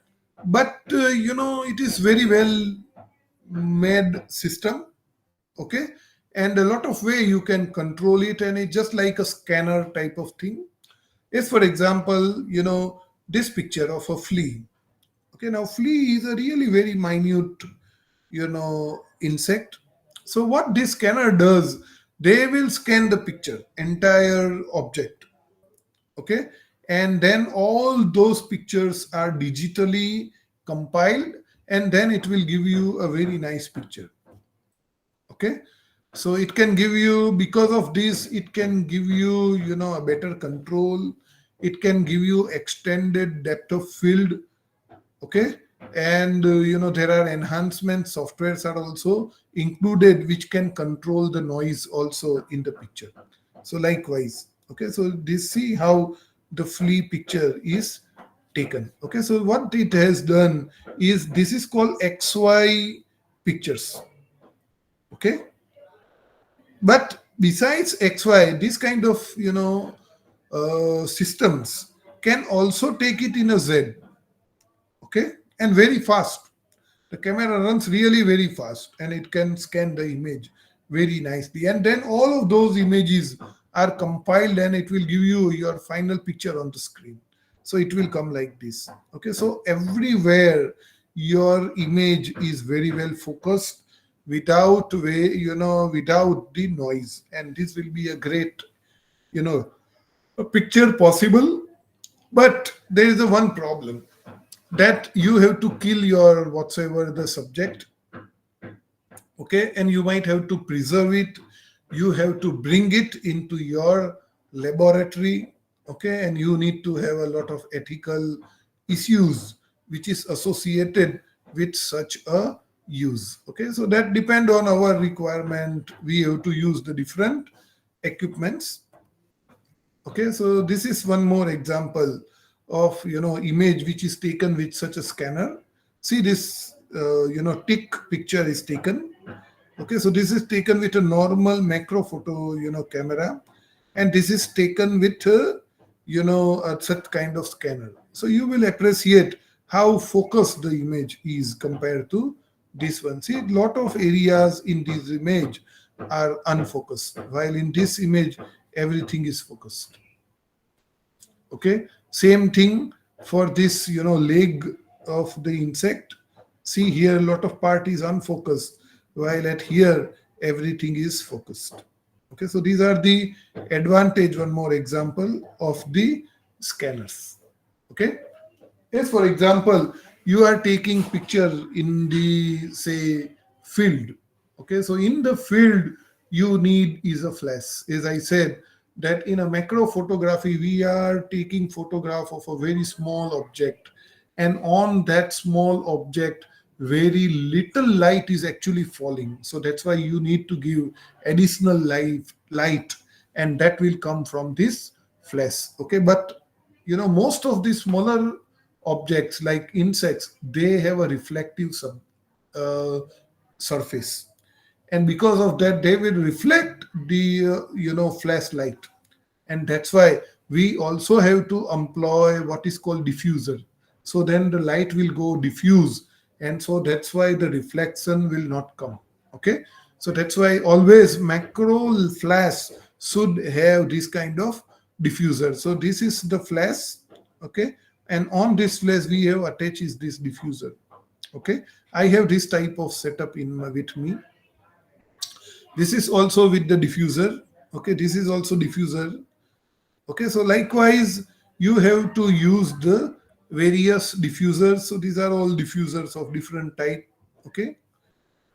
but it is very well made system. Okay, and a lot of way you can control it, and it's just like a scanner type of thing. Is, for example, this picture of a flea. Okay, now flea is a really very minute insect. So what this scanner does, they will scan the picture, entire object. Okay, and then all those pictures are digitally compiled, and then it will give you a very nice picture. Okay, so it can give you, because of this, it can give you a better control. It can give you extended depth of field. Okay, And there are enhancement softwares are also included which can control the noise also in the picture. So likewise, okay, so this, see how the flea picture is taken. Okay, so what it has done is, this is called XY pictures. Okay, but besides XY, this kind of systems can also take it in a Z. Okay, and very fast. The camera runs really very fast and it can scan the image very nicely. And then all of those images are compiled and it will give you your final picture on the screen. So it will come like this. Okay, so everywhere your image is very well focused without the noise. And this will be a great, a picture possible. But there is a one problem, that you have to kill your whatsoever the subject. Okay, and you might have to preserve it, you have to bring it into your laboratory. Okay, and you need to have a lot of ethical issues which is associated with such a use. Okay, so that depend on our requirement, we have to use the different equipments. Okay, so this is one more example of image which is taken with such a scanner. See this tick picture is taken. Okay, so this is taken with a normal macro photo camera, and this is taken with such kind of scanner. So you will appreciate how focused the image is compared to this one. See, a lot of areas in this image are unfocused, while in this image everything is focused. Okay, same thing for this leg of the insect. See, here a lot of part is unfocused, while at here everything is focused. Okay, so these are the advantage, one more example of the scanners. Okay, yes, for example, you are taking picture in the, say, field. Okay, so in the field you need is a flash. As I said, that in a macro photography we are taking photograph of a very small object, and on that small object very little light is actually falling. So that's why you need to give additional light, and that will come from this flash. Okay, but most of the smaller objects like insects, they have a reflective uh, surface, and because of that they will reflect the flashlight. And that's why we also have to employ what is called diffuser. So then the light will go diffuse, and so that's why the reflection will not come. Okay, so that's why always macro flash should have this kind of diffuser. So this is the flash. Okay, and on this flash we have attached is this diffuser. Okay, I have this type of setup with me. This is also with the diffuser. Okay, this is also diffuser. Okay, so likewise you have to use the various diffusers. So these are all diffusers of different type. Okay,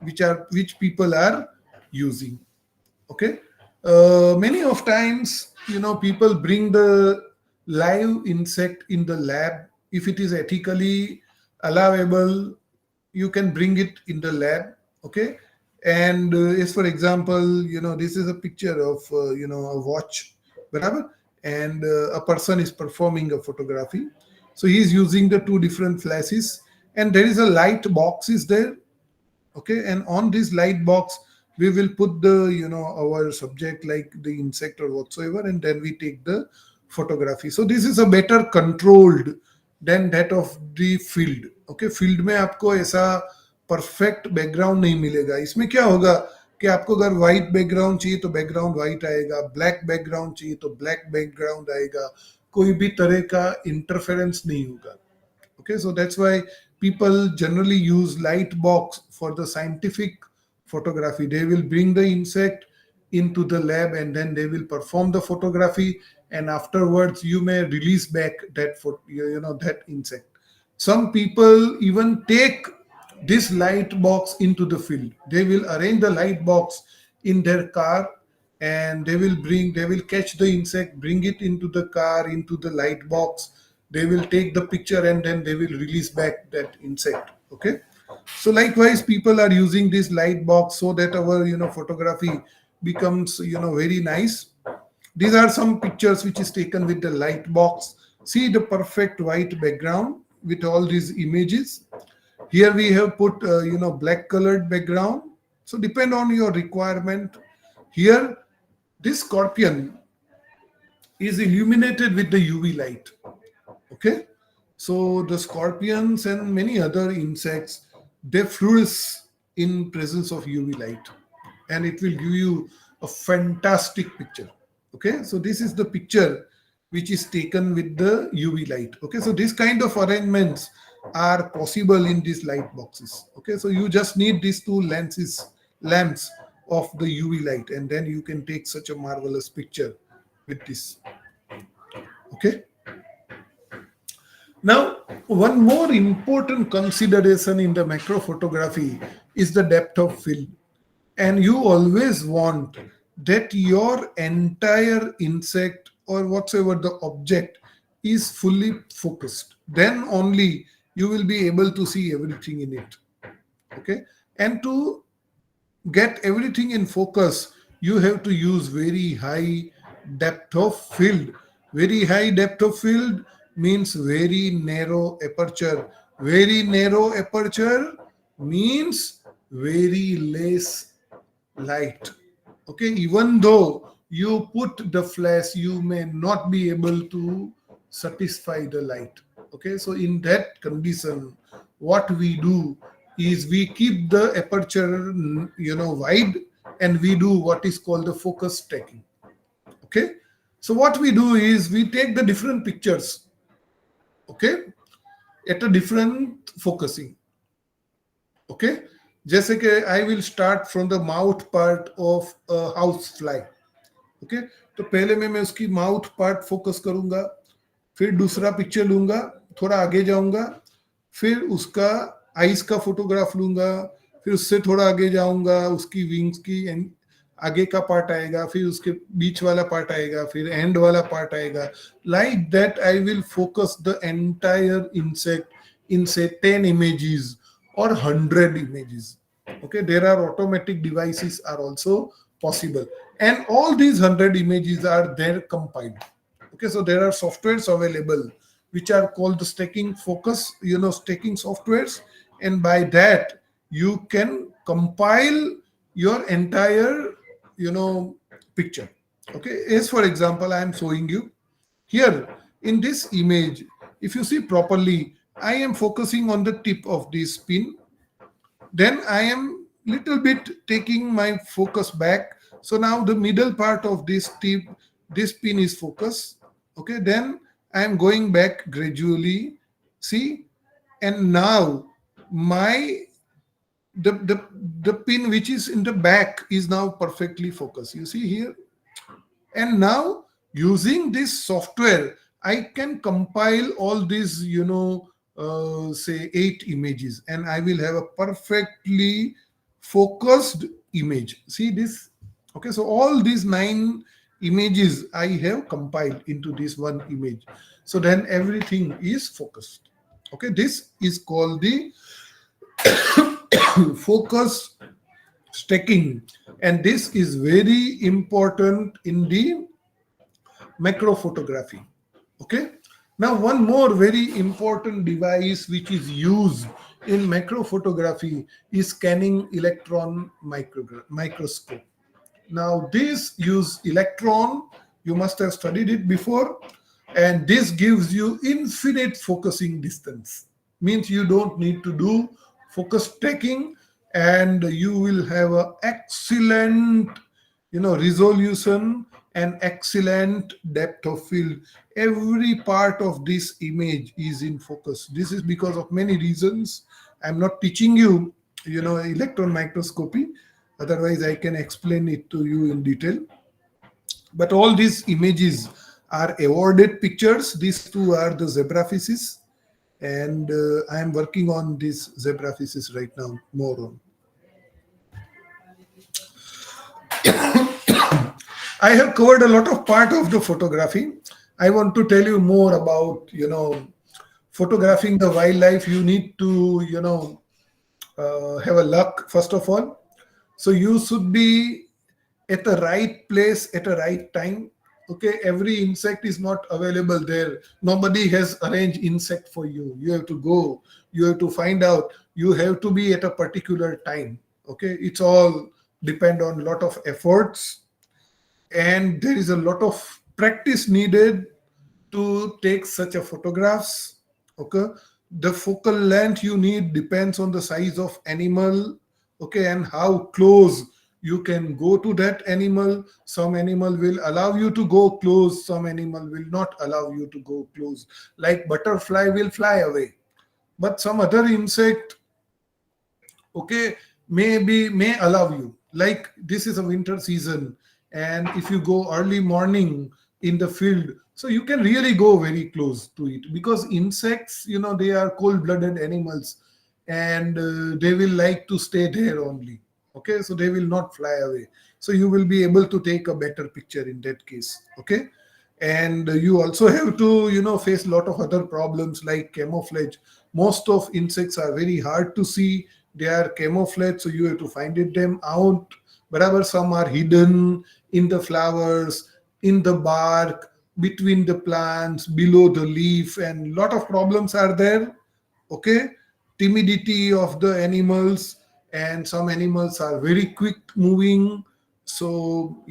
which people are using. Okay, many of times people bring the live insect in the lab. If it is ethically allowable, you can bring it in the lab. Okay, and as for example, this is a picture of a watch, whatever, and a person is performing a photography. So he is using the two different flashes, and there is a light box is there. Okay, and on this light box we will put the our subject like the insect or whatsoever, and then we take the photography. So this is a better controlled than that of the field. Okay, field में आपको ऐसा perfect background नहीं मिलेगा. इसमें क्या होगा कि आपको अगर व्हाइट बैकग्राउंड चाहिए तो बैकग्राउंड व्हाइट आएगा, ब्लैक बैकग्राउंड चाहिए तो ब्लैक बैकग्राउंड आएगा, कोई भी तरह का इंटरफेरेंस नहीं होगा. Okay, so that's why people generally use light box for the scientific photography. They will bring the insect into the lab and then they will perform the photography, and afterwards you may release back that that insect. Some people even take this light box into the field. They will arrange the light box in their car, and they will catch the insect, bring it into the car, into the light box. they will take the picture and then they will release back that insect. Okay, so likewise people are using this light box so that our photography becomes very nice. These are some pictures which is taken with the light box. See the perfect white background with all these images. Here we have put black colored background. So depend on your requirement. Here this scorpion is illuminated with the UV light. Okay, so the scorpions and many other insects, they flourish in presence of UV light, and it will give you a fantastic picture. Okay, so this is the picture which is taken with the UV light. Okay, so this kind of arrangements are possible in these light boxes. Okay, so you just need these two lamps of the UV light, and then you can take such a marvelous picture with this. Okay, now one more important consideration in the macro photography is the depth of field, and you always want that your entire insect or whatsoever the object is fully focused. Then only you will be able to see everything in it. Okay, and to get everything in focus, you have to use very high depth of field. Very high depth of field means very narrow aperture. Very narrow aperture means very less light. Okay, even though you put the flash, you may not be able to satisfy the light. Okay, so in that condition, what we do is we keep the aperture wide, and we do what is called the focus stacking. Okay, so what we do is we take the different pictures, okay, at a different focusing. Okay, जैसे कि I will start from the mouth part of a house fly. Okay, तो पहले मैं उसकी mouth part focus करूंगा, फिर दूसरा picture लूंगा, थोड़ा आगे जाऊंगा, फिर उसका आईज का फोटोग्राफ लूंगा, फिर उससे थोड़ा आगे जाऊंगा, उसकी विंग्स की आगे का पार्ट आएगा, फिर उसके बीच वाला पार्ट आएगा, फिर एंड वाला पार्ट आएगा. Like that I will focus the entire insect in say 10 images or 100 images. Okay, there are automatic devices are also possible, and all these 100 images are there compiled. Okay, so there are softwares available which are called the stacking focus, stacking softwares, and by that you can compile your entire picture. Okay, as for example I am showing you here in this image. If you see properly, I am focusing on the tip of this pin. Then I am little bit taking my focus back. So now the middle part of this tip, this pin is focused. Okay, then I am going back gradually. See, and now the pin which is in the back is now perfectly focused. You see here, and now using this software, I can compile all these, say 8 images, and I will have a perfectly focused image. See this? Okay, so all these 9 images I have compiled into this one image. So then everything is focused. Okay, this is called the focus stacking, and this is very important in the macro photography. Okay, now one more very important device which is used in macro photography is scanning electron microscope. Now this use electron, you must have studied it before, and this gives you infinite focusing distance. Means you don't need to do focus stacking, and you will have an excellent resolution and excellent depth of field. Every part of this image is in focus. This is because of many reasons. I'm not teaching you electron microscopy, otherwise I can explain it to you in detail. But all these images are awarded pictures. These two are the zebrafish, and I am working on this zebrafish right now more on. I have covered a lot of part of the photography. I want to tell you more about, photographing the wildlife. You need to, have a luck, first of all. So you should be at the right place at the right time. Okay, every insect is not available there. Nobody has arranged insect for you. You have to go, you have to find out, you have to be at a particular time. Okay, it's all depend on lot of efforts, and there is a lot of practice needed to take such a photographs. Okay, the focal length you need depends on the size of animal. Okay, and how close you can go to that animal. Some animal will allow you to go close, some animal will not allow you to go close. Like butterfly will fly away, but some other insect, okay, may allow you. Like this is a winter season, and if you go early morning in the field, so you can really go very close to it, because insects, they are cold blooded animals, and they will like to stay there only. Okay, so they will not fly away, so you will be able to take a better picture in that case. Okay, and you also have to, face a lot of other problems like camouflage. Most of insects are very hard to see, they are camouflage, so you have to find it them out. Wherever some are hidden in the flowers, in the bark, between the plants, below the leaf, and lot of problems are there. Okay, timidity of the animals, and some animals are very quick moving. So,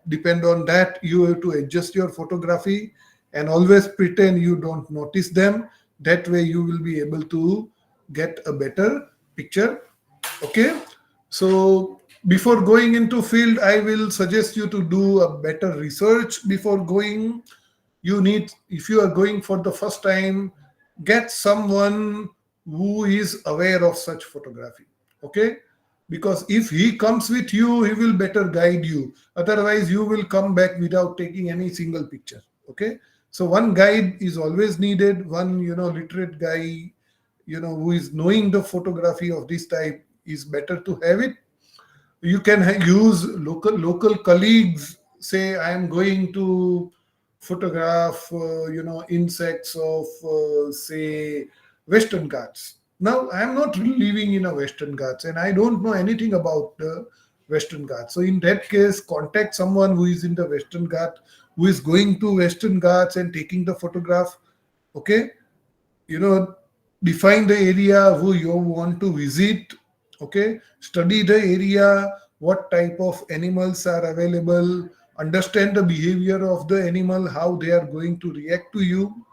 depend on that, you have to adjust your photography and always pretend you don't notice them. That way you will be able to get a better picture. Okay, so before going into field, I will suggest you to do a better research before going. You need, if you are going for the first time, get someone who is aware of such photography. Okay, because if he comes with you, he will better guide you. Otherwise you will come back without taking any single picture. Okay, so one guide is always needed, one, literate guy, who is knowing the photography of this type is better to have it. You can use local colleagues. Say I am going to photograph insects of, say, Western Ghats. Now I am not living in a Western Ghats and I don't know anything about the Western Ghats. So in that case, contact someone who is in the Western Ghat, who is going to Western Ghats and taking the photograph. Okay, you know define the area who you want to visit. Okay, study the area, what type of animals are available, understand the behavior of the animal, how they are going to react to you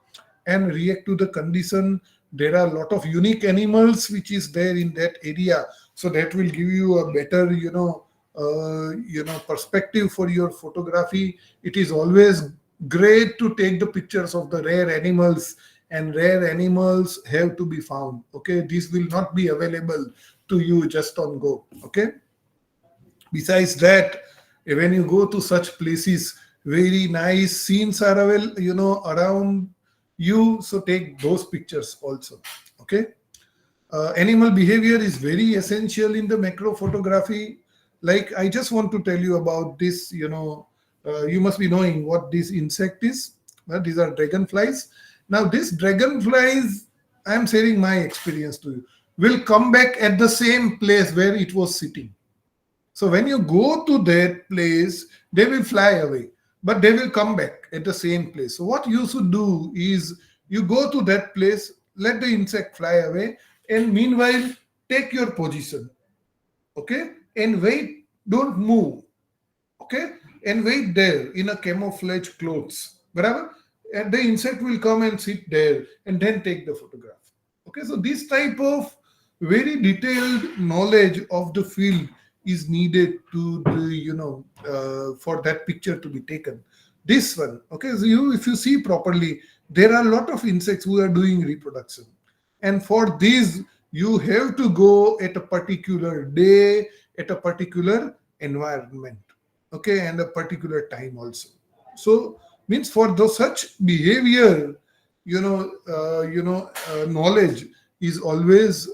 and react to the condition. There are a lot of unique animals which is there in that area, so that will give you a better, perspective for your photography. It is always great to take the pictures of the rare animals, and rare animals have to be found. Okay, this will not be available to you just on go. Okay, besides that, when you go to such places, very nice scenes are around you, so take those pictures also. Okay, animal behavior is very essential in the macro photography. Like I just want to tell you about this. You must be knowing what this insect is. Well, these are dragonflies. Now this dragonflies, I am sharing my experience to you, will come back at the same place where it was sitting. So when you go to that place, they will fly away, but they will come back at the same place. So what you should do is you go to that place, let the insect fly away, and meanwhile take your position. Okay, and wait, don't move. Okay, and wait there in a camouflage clothes, whatever, and the insect will come and sit there and then take the photograph. Okay, so this type of very detailed knowledge of the field is needed to the, for that picture to be taken. This one, okay, so you, if you see properly, there are a lot of insects who are doing reproduction, and for these you have to go at a particular day, at a particular environment. Okay, and a particular time also. So means for the such behavior, knowledge is always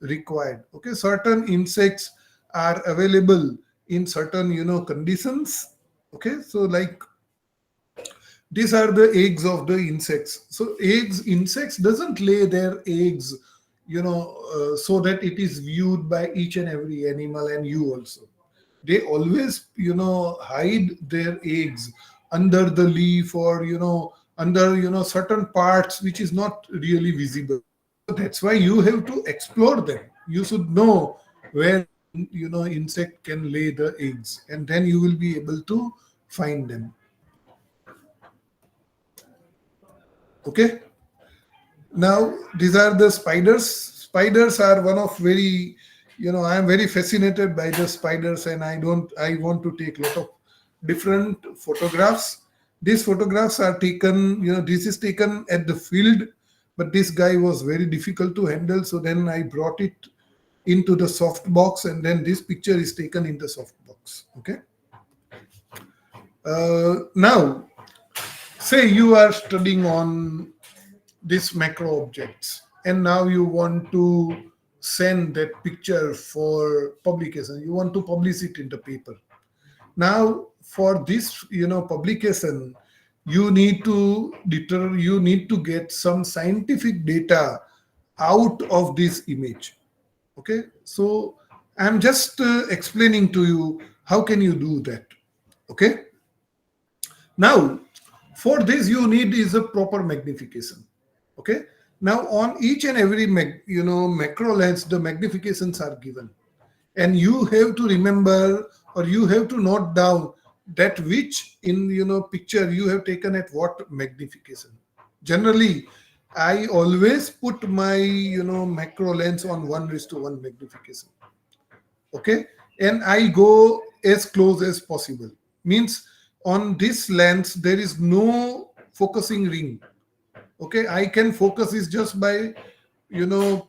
required. Okay, certain insects are available in certain conditions. Okay, so like These are the eggs of the insects. So insects doesn't lay their eggs, so that it is viewed by each and every animal and you also. They always, hide their eggs under the leaf, or under certain parts which is not really visible. So that's why you have to explore them. You should know where insect can lay the eggs, and then you will be able to find them. Okay. Now these are the spiders. Spiders are one of very, I am very fascinated by the spiders, and I want to take a lot of different photographs. These photographs are taken, this is taken at the field, but this guy was very difficult to handle, so then I brought it into the soft box, and then this picture is taken in the soft box. Okay. Now say you are studying on these macro objects, and now you want to send that picture for publication. You want to publish it in the paper. Now for this publication, you need to get some scientific data out of this image. Okay, so I'm just explaining to you how can you do that. Okay. Now for this you need is a proper magnification. Okay. Now on each and every macro lens, the magnifications are given, and you have to remember, or you have to note down that which in picture you have taken at what magnification. Generally I always put my macro lens on 1:1 magnification. Okay. And I go as close as possible. Means on this lens there is no focusing ring. Okay, I can focus is just by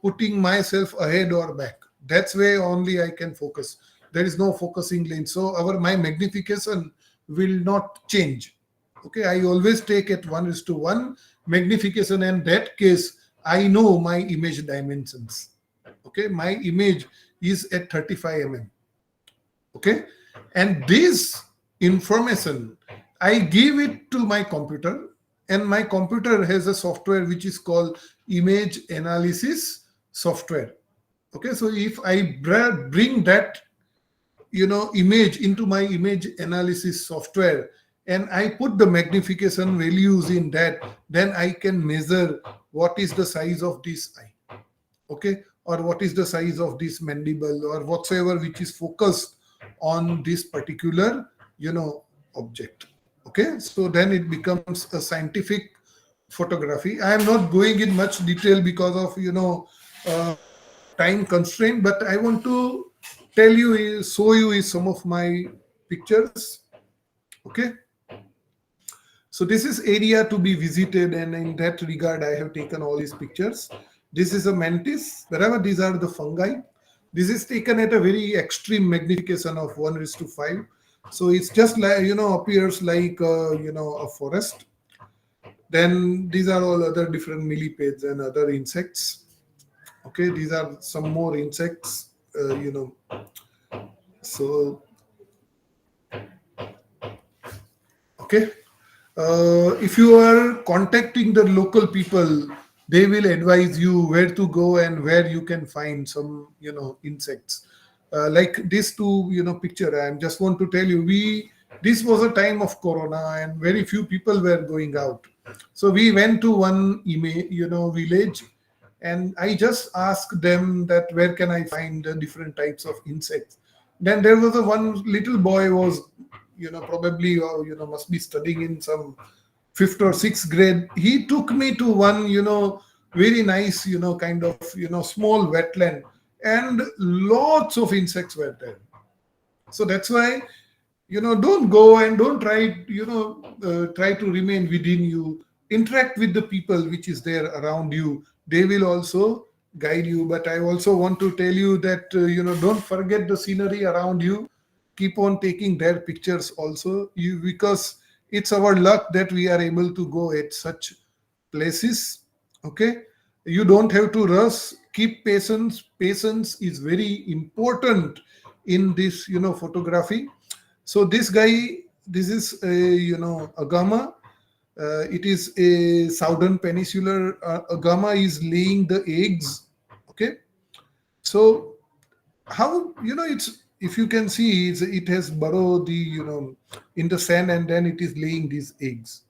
putting myself ahead or back. That's way only I can focus. There is no focusing lane, so my magnification will not change. Okay, I always take at 1:1 magnification, and that case I know my image dimensions. Okay, my image is at 35 mm. Okay, and this information I give it to my computer, and my computer has a software which is called image analysis software. Okay, so if I bring that image into my image analysis software, and I put the magnification values in that, then I can measure what is the size of this eye. Okay, or what is the size of this mandible, or whatsoever which is focused on this particular object. Okay, so then it becomes a scientific photography. I am not going in much detail because of time constraint, but I want to show you is some of my pictures. Okay, so this is area to be visited, and in that regard I have taken all these pictures. This is a mantis. Wherever these are the fungi. This is taken at a very extreme magnification of 1:5. So it's just like appears like a forest. Then these are all other different millipedes and other insects. Okay, these are some more insects. So okay, if you are contacting the local people, they will advise you where to go and where you can find some insects. Like this two picture, I just want to tell you, this was a time of corona and very few people were going out, so we went to one village, and I just asked them that where can I find the different types of insects. Then there was a one little boy was probably must be studying in some 5th or 6th grade. He took me to one very nice kind of small wetland, and lots of insects were there. So that's why don't go and don't try try to remain within you. Interact with the people which is there around you. They will also guide you. But I also want to tell you that don't forget the scenery around you. Keep on taking their pictures also, because it's our luck that we are able to go at such places. Okay, you don't have to rush. Keep patience. Patience is very important in this photography. So this guy, this is a agama. It is a southern peninsular agama is laying the eggs. Okay, so how, it's, if you can see, it has burrowed the, in the sand, and then it is laying these eggs.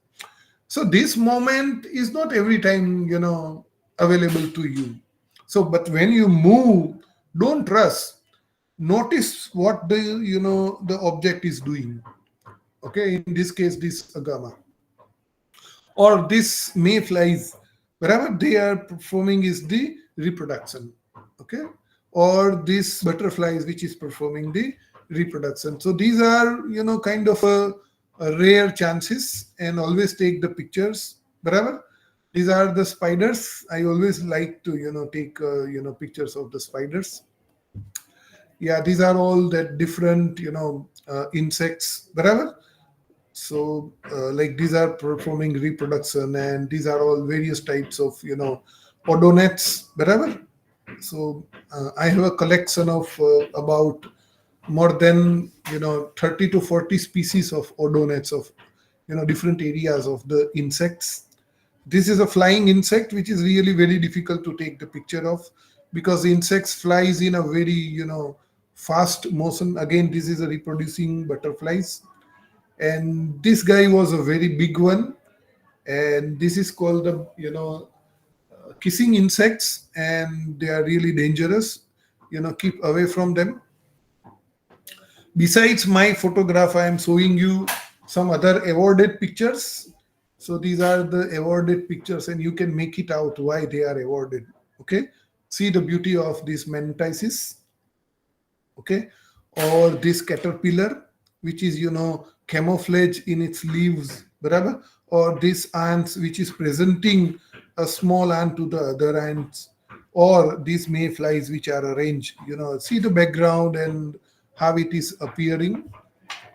So this moment is not every time, available to you. So but when you move, don't rush. Notice what the, the object is doing. Okay, in this case, this agama or this mayflies, wherever they are performing is the reproduction. Okay, or this butterflies which is performing the reproduction. So these are, kind of a rare chances, and always take the pictures wherever. These are the spiders. I always like to, take pictures of the spiders. Yeah, these are all that different, insects wherever. So like these are performing reproduction, and these are all various types of, odonets wherever. So I have a collection of about more than, 30 to 40 species of odonets of, different areas of the insects. This is a flying insect which is really very difficult to take the picture of, because insects flies in a very, fast motion. Again, this is a reproducing butterflies, and this guy was a very big one, and this is called the, kissing insects, and they are really dangerous. Keep away from them. Besides my photograph, I am showing you some other awarded pictures. So these are the awarded pictures, and you can make it out why they are awarded. Okay, see the beauty of this mantises. Okay, or this caterpillar which is, camouflage in its leaves, barabar, or this ants which is presenting a small ant to the other ants, or these mayflies which are arranged, see the background and how it is appearing.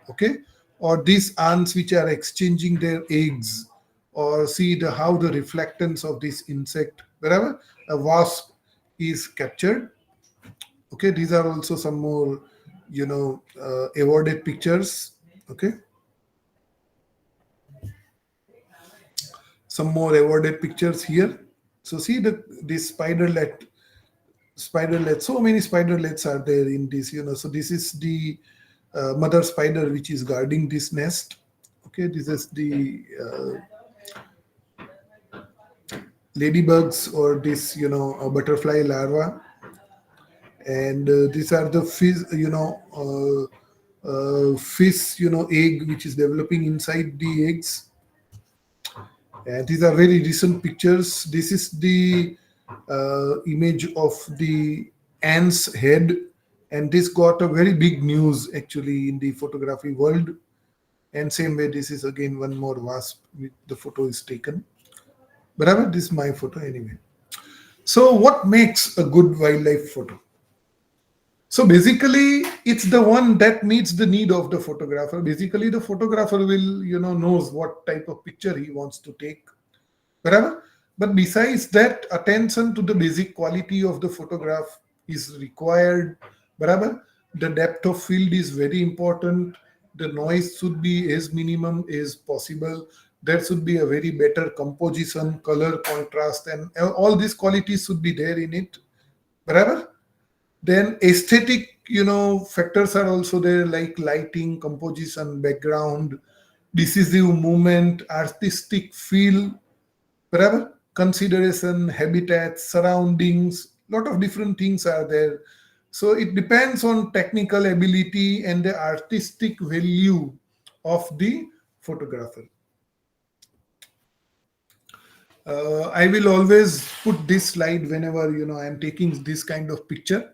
Okay, or these ants which are exchanging their eggs, or see the how the reflectance of this insect wherever a wasp is captured. Okay, these are also some more, awarded pictures. Okay, some more awarded pictures here. So see the this spiderlet, so many spiderlets are there in this, so this is the mother spider which is guarding this nest. Okay, this is the ladybugs, or this, butterfly larva, and these are the fish, fish, egg which is developing inside the eggs. And these are very recent pictures. This is the image of the ant's head, and this got a very big news actually in the photography world. And same way, this is again one more wasp with the photo is taken. But this is my photo anyway. So what makes a good wildlife photo? So basically, it's the one that meets the need of the photographer. Basically, the photographer will, knows what type of picture he wants to take. Barabar? But besides that, attention to the basic quality of the photograph is required. Barabar? The depth of field is very important. The noise should be as minimum as possible. There should be a very better composition, color, contrast, and all these qualities should be there in it. Barabar? Then aesthetic, factors are also there, like lighting, composition, background, decisive movement, artistic feel, wherever consideration, habitat, surroundings, lot of different things are there. So it depends on technical ability and the artistic value of the photographer. I will always put this slide whenever, I am taking this kind of picture.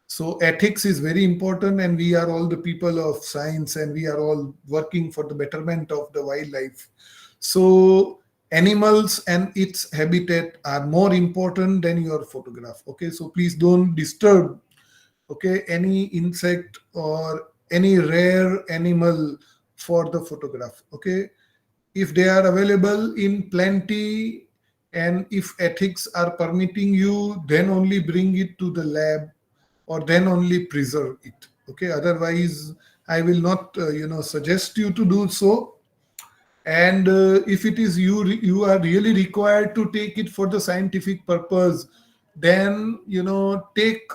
So ethics is very important, and we are all the people of science, and we are all working for the betterment of the wildlife. So animals and its habitat are more important than your photograph. Okay, so please don't disturb, okay, any insect or any rare animal for the photograph. Okay, if they are available in plenty, and if ethics are permitting you, then only bring it to the lab, or then only preserve it. Okay, otherwise I will not suggest you to do so. And if it is you are really required to take it for the scientific purpose, then take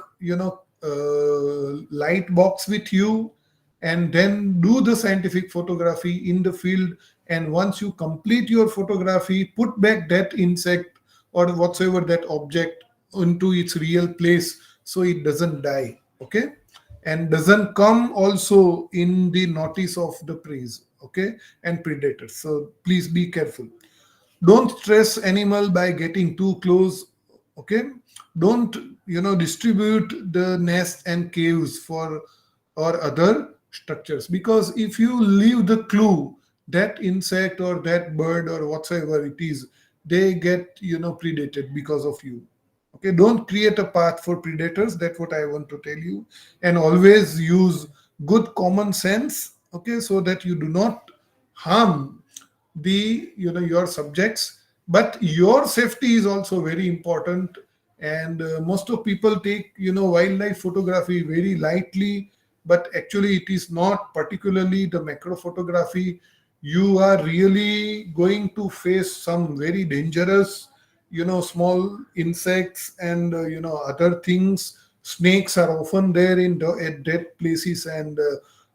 light box with you, and then do the scientific photography in the field. And once you complete your photography, put back that insect or whatsoever that object into its real place, so it doesn't die, okay, and doesn't come also in the notice of the preys, okay, and predators. So please be careful. Don't stress animal by getting too close, okay. Don't distribute the nest and caves for or other structures, because if you leave the clue, that insect or that bird or whatsoever it is, they get predated because of you. Okay, don't create a path for predators. That's what I want to tell you. And always use good common sense, okay, so that you do not harm the your subjects. But your safety is also very important. And most of people take wildlife photography very lightly, but actually it is not, particularly the macro photography. You are really going to face some very dangerous small insects and other things. Snakes are often there at dead places, and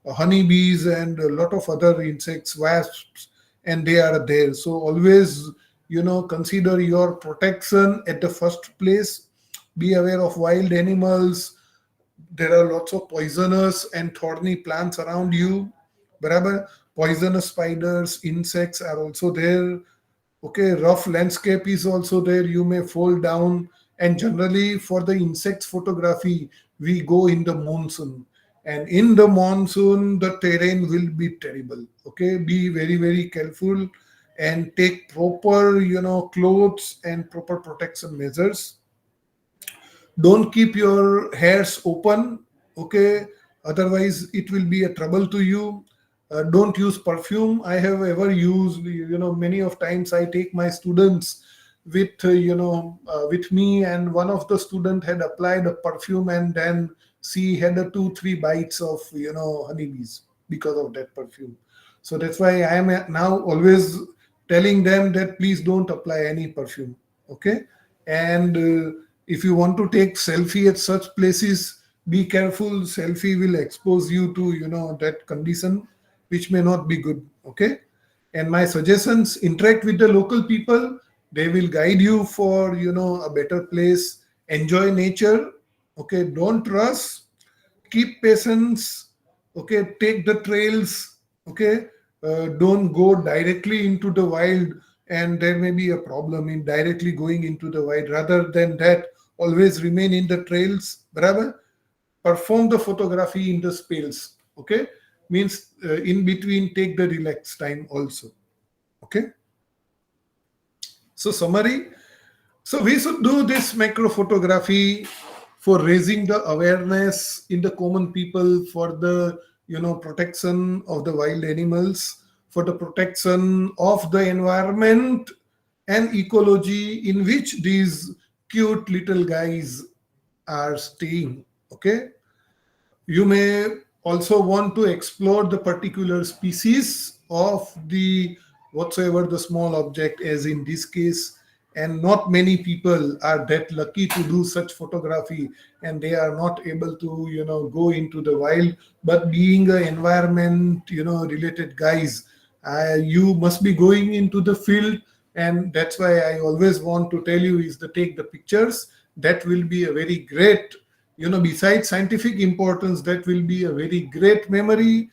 honeybees and a lot of other insects, wasps, and they are there. So always consider your protection at the first place. Be aware of wild animals. There are lots of poisonous and thorny plants around you. Barabar? Poisonous spiders, insects are also there. Okay, rough landscape is also there. You may fall down. And generally, for the insects photography, we go in the monsoon. And in the monsoon, the terrain will be terrible. Okay, be very, very careful and take proper, clothes and proper protection measures. Don't keep your hairs open, okay, otherwise it will be a trouble to you. Don't use perfume. I have ever used, many of times I take my students with with me, and one of the student had applied a perfume, and then she had a 2 3 bites of honeybees because of that perfume. So that's why I am now always telling them that please don't apply any perfume, okay. And if you want to take selfie at such places, be careful. Selfie will expose you to that condition, which may not be good, okay. And my suggestions: interact with the local people. They will guide you for a better place. Enjoy nature, okay. Don't rush. Keep patience, okay. Take the trails, okay. Don't go directly into the wild, and there may be a problem in directly going into the wild. Rather than that, always remain in the trails. Barabar? Perform the photography in the spells, okay. Means in between, take the relaxed time also, okay. So summary: so we should do this macro photography for raising the awareness in the common people, for the protection of the wild animals, for the protection of the environment and ecology in which these cute little guys are staying, okay. You may also want to explore the particular species of the whatsoever the small object, as in this case. And not many people are that lucky to do such photography, and they are not able to go into the wild. But being a environment related guys, you must be going into the field. And that's why I always want to tell you is to take the pictures. That will be a very great, besides scientific importance, that will be a very great memory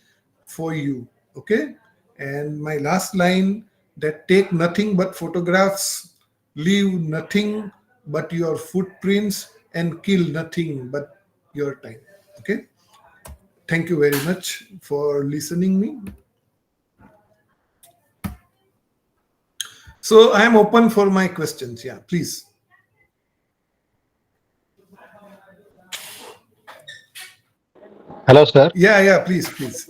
for you, okay. And my last line: that take nothing but photographs, leave nothing but your footprints, and kill nothing but your time, okay. Thank you very much for listening me. So I am open for my questions. Yeah, please. Hello, sir. Yeah, please, please.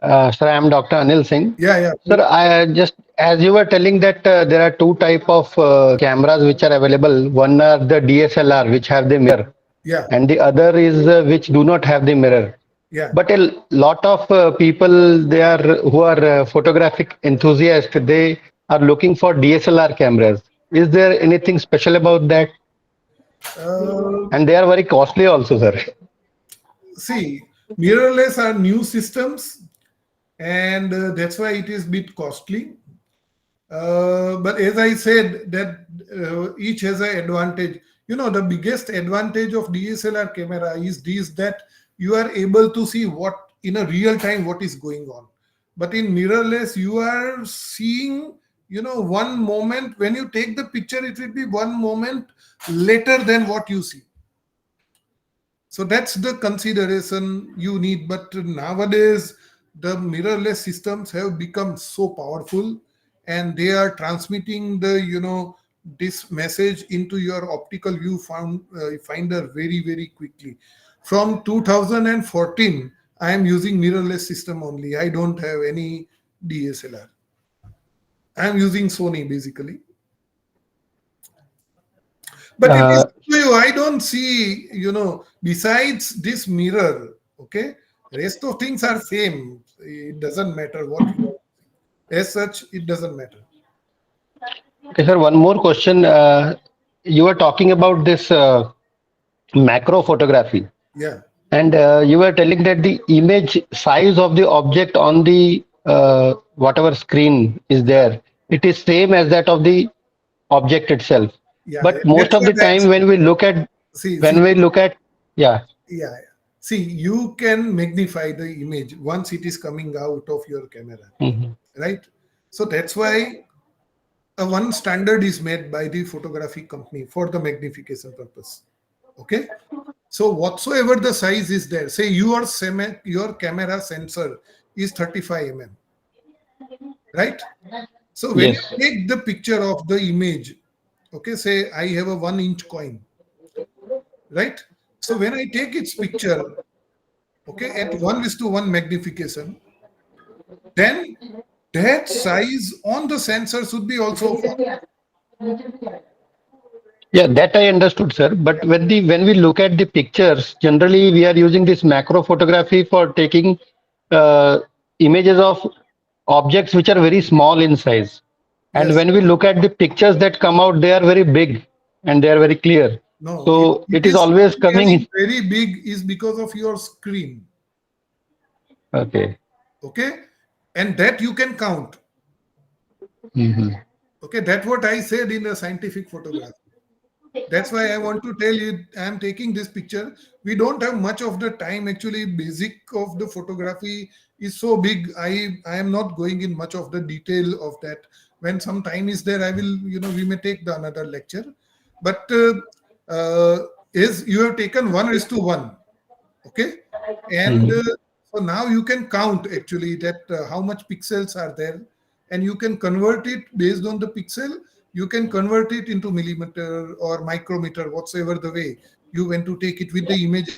Sir, I am Dr. Anil Singh. Yeah, Sir, I just as you were telling that there are two type of cameras which are available. One are the DSLR which have the mirror, yeah, and the other is which do not have the mirror. Yeah. But a lot of people they are who are photographic enthusiasts. They are looking for DSLR cameras. Is there anything special about that? Uh, And they are very costly also, sir. See, mirrorless are new systems, and that's why it is bit costly. But as I said, that each has an advantage. You know, the biggest advantage of DSLR camera is this, that you are able to see what in a real time what is going on. But in mirrorless, you are seeing, you know, one moment when you take the picture, it will be one moment later than what you see. So that's the consideration you need. But nowadays, the mirrorless systems have become so powerful, and they are transmitting the, you know, this message into your optical finder very, very quickly. From 2014, I am using mirrorless system only. I don't have any DSLR. I am using Sony basically. But it is Uh, you, I don't see, you know, besides this mirror, okay, rest of things are same. It doesn't matter what you as such, it doesn't matter. okay, sir. One more question. You were talking about this macro photography. Yeah, And you were telling that the image size of the object on the whatever screen is yeah, there, it is same as that of the object itself. yeah. But most That's of what the I time said. when See, we look at, yeah. yeah, yeah. See, you can magnify the image once it is coming out of your camera, Mhm. right? So that's why a one standard is made by the photography company for the magnification purpose. Okay. So whatsoever the size is there, say your camera sensor is 35 mm, right? So when you Yes. take the picture of the image, okay, say I have a 1 inch coin, right? So when I take its picture, okay, at 1:1 magnification, then that size on the sensor should be also found. Yeah, that I understood, sir. But when we look at the pictures, generally we are using this macro photography for taking uh, images of objects which are very small in size. And Yes. when we look at the pictures that come out, they are very big and they are very clear. No, So it it is is always coming. appearing very big is because of your screen. Okay. Okay. And that you can count. Mhm. Okay. That's what I said in a scientific photography. That's why I want to tell you I'm taking this picture. We don't have much of the time. Actually, basic of the photography is so big. I am not going in much of the detail of that. When some time is there, I will, you know, we may take the another lecture. But uh, is you have taken 1:1. Okay. And Mhm. so now you can count actually that how much pixels are there, and you can convert it based on the pixel. You can convert it into millimeter or micrometer, whatsoever the way you want to take it with the image.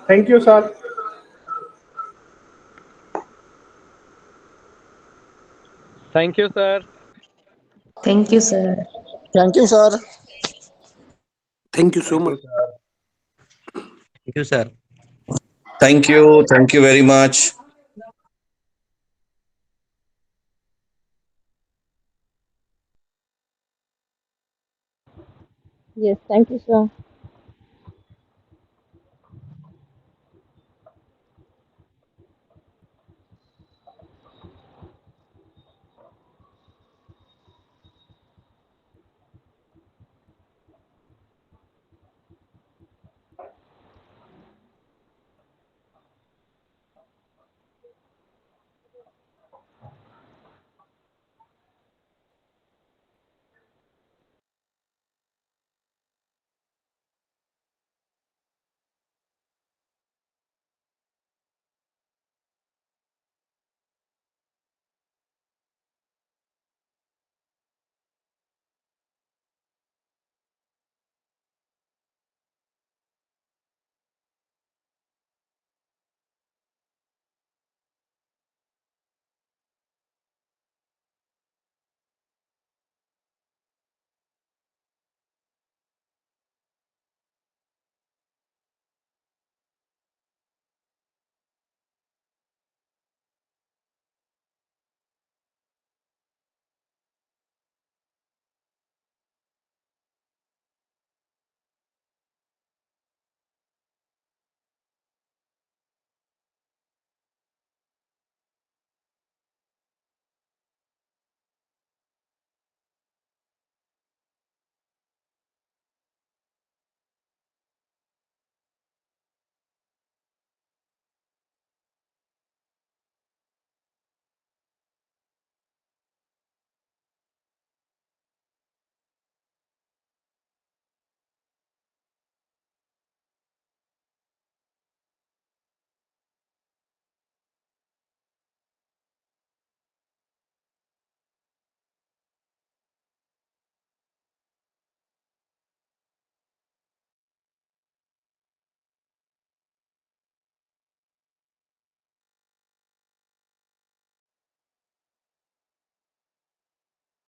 Thank you, sir. Thank you, sir. Thank you, sir. Thank you, sir. Thank you so Thank much. you, sir. Thank you, sir. Thank you. Thank you very much. Yes, thank you, sir.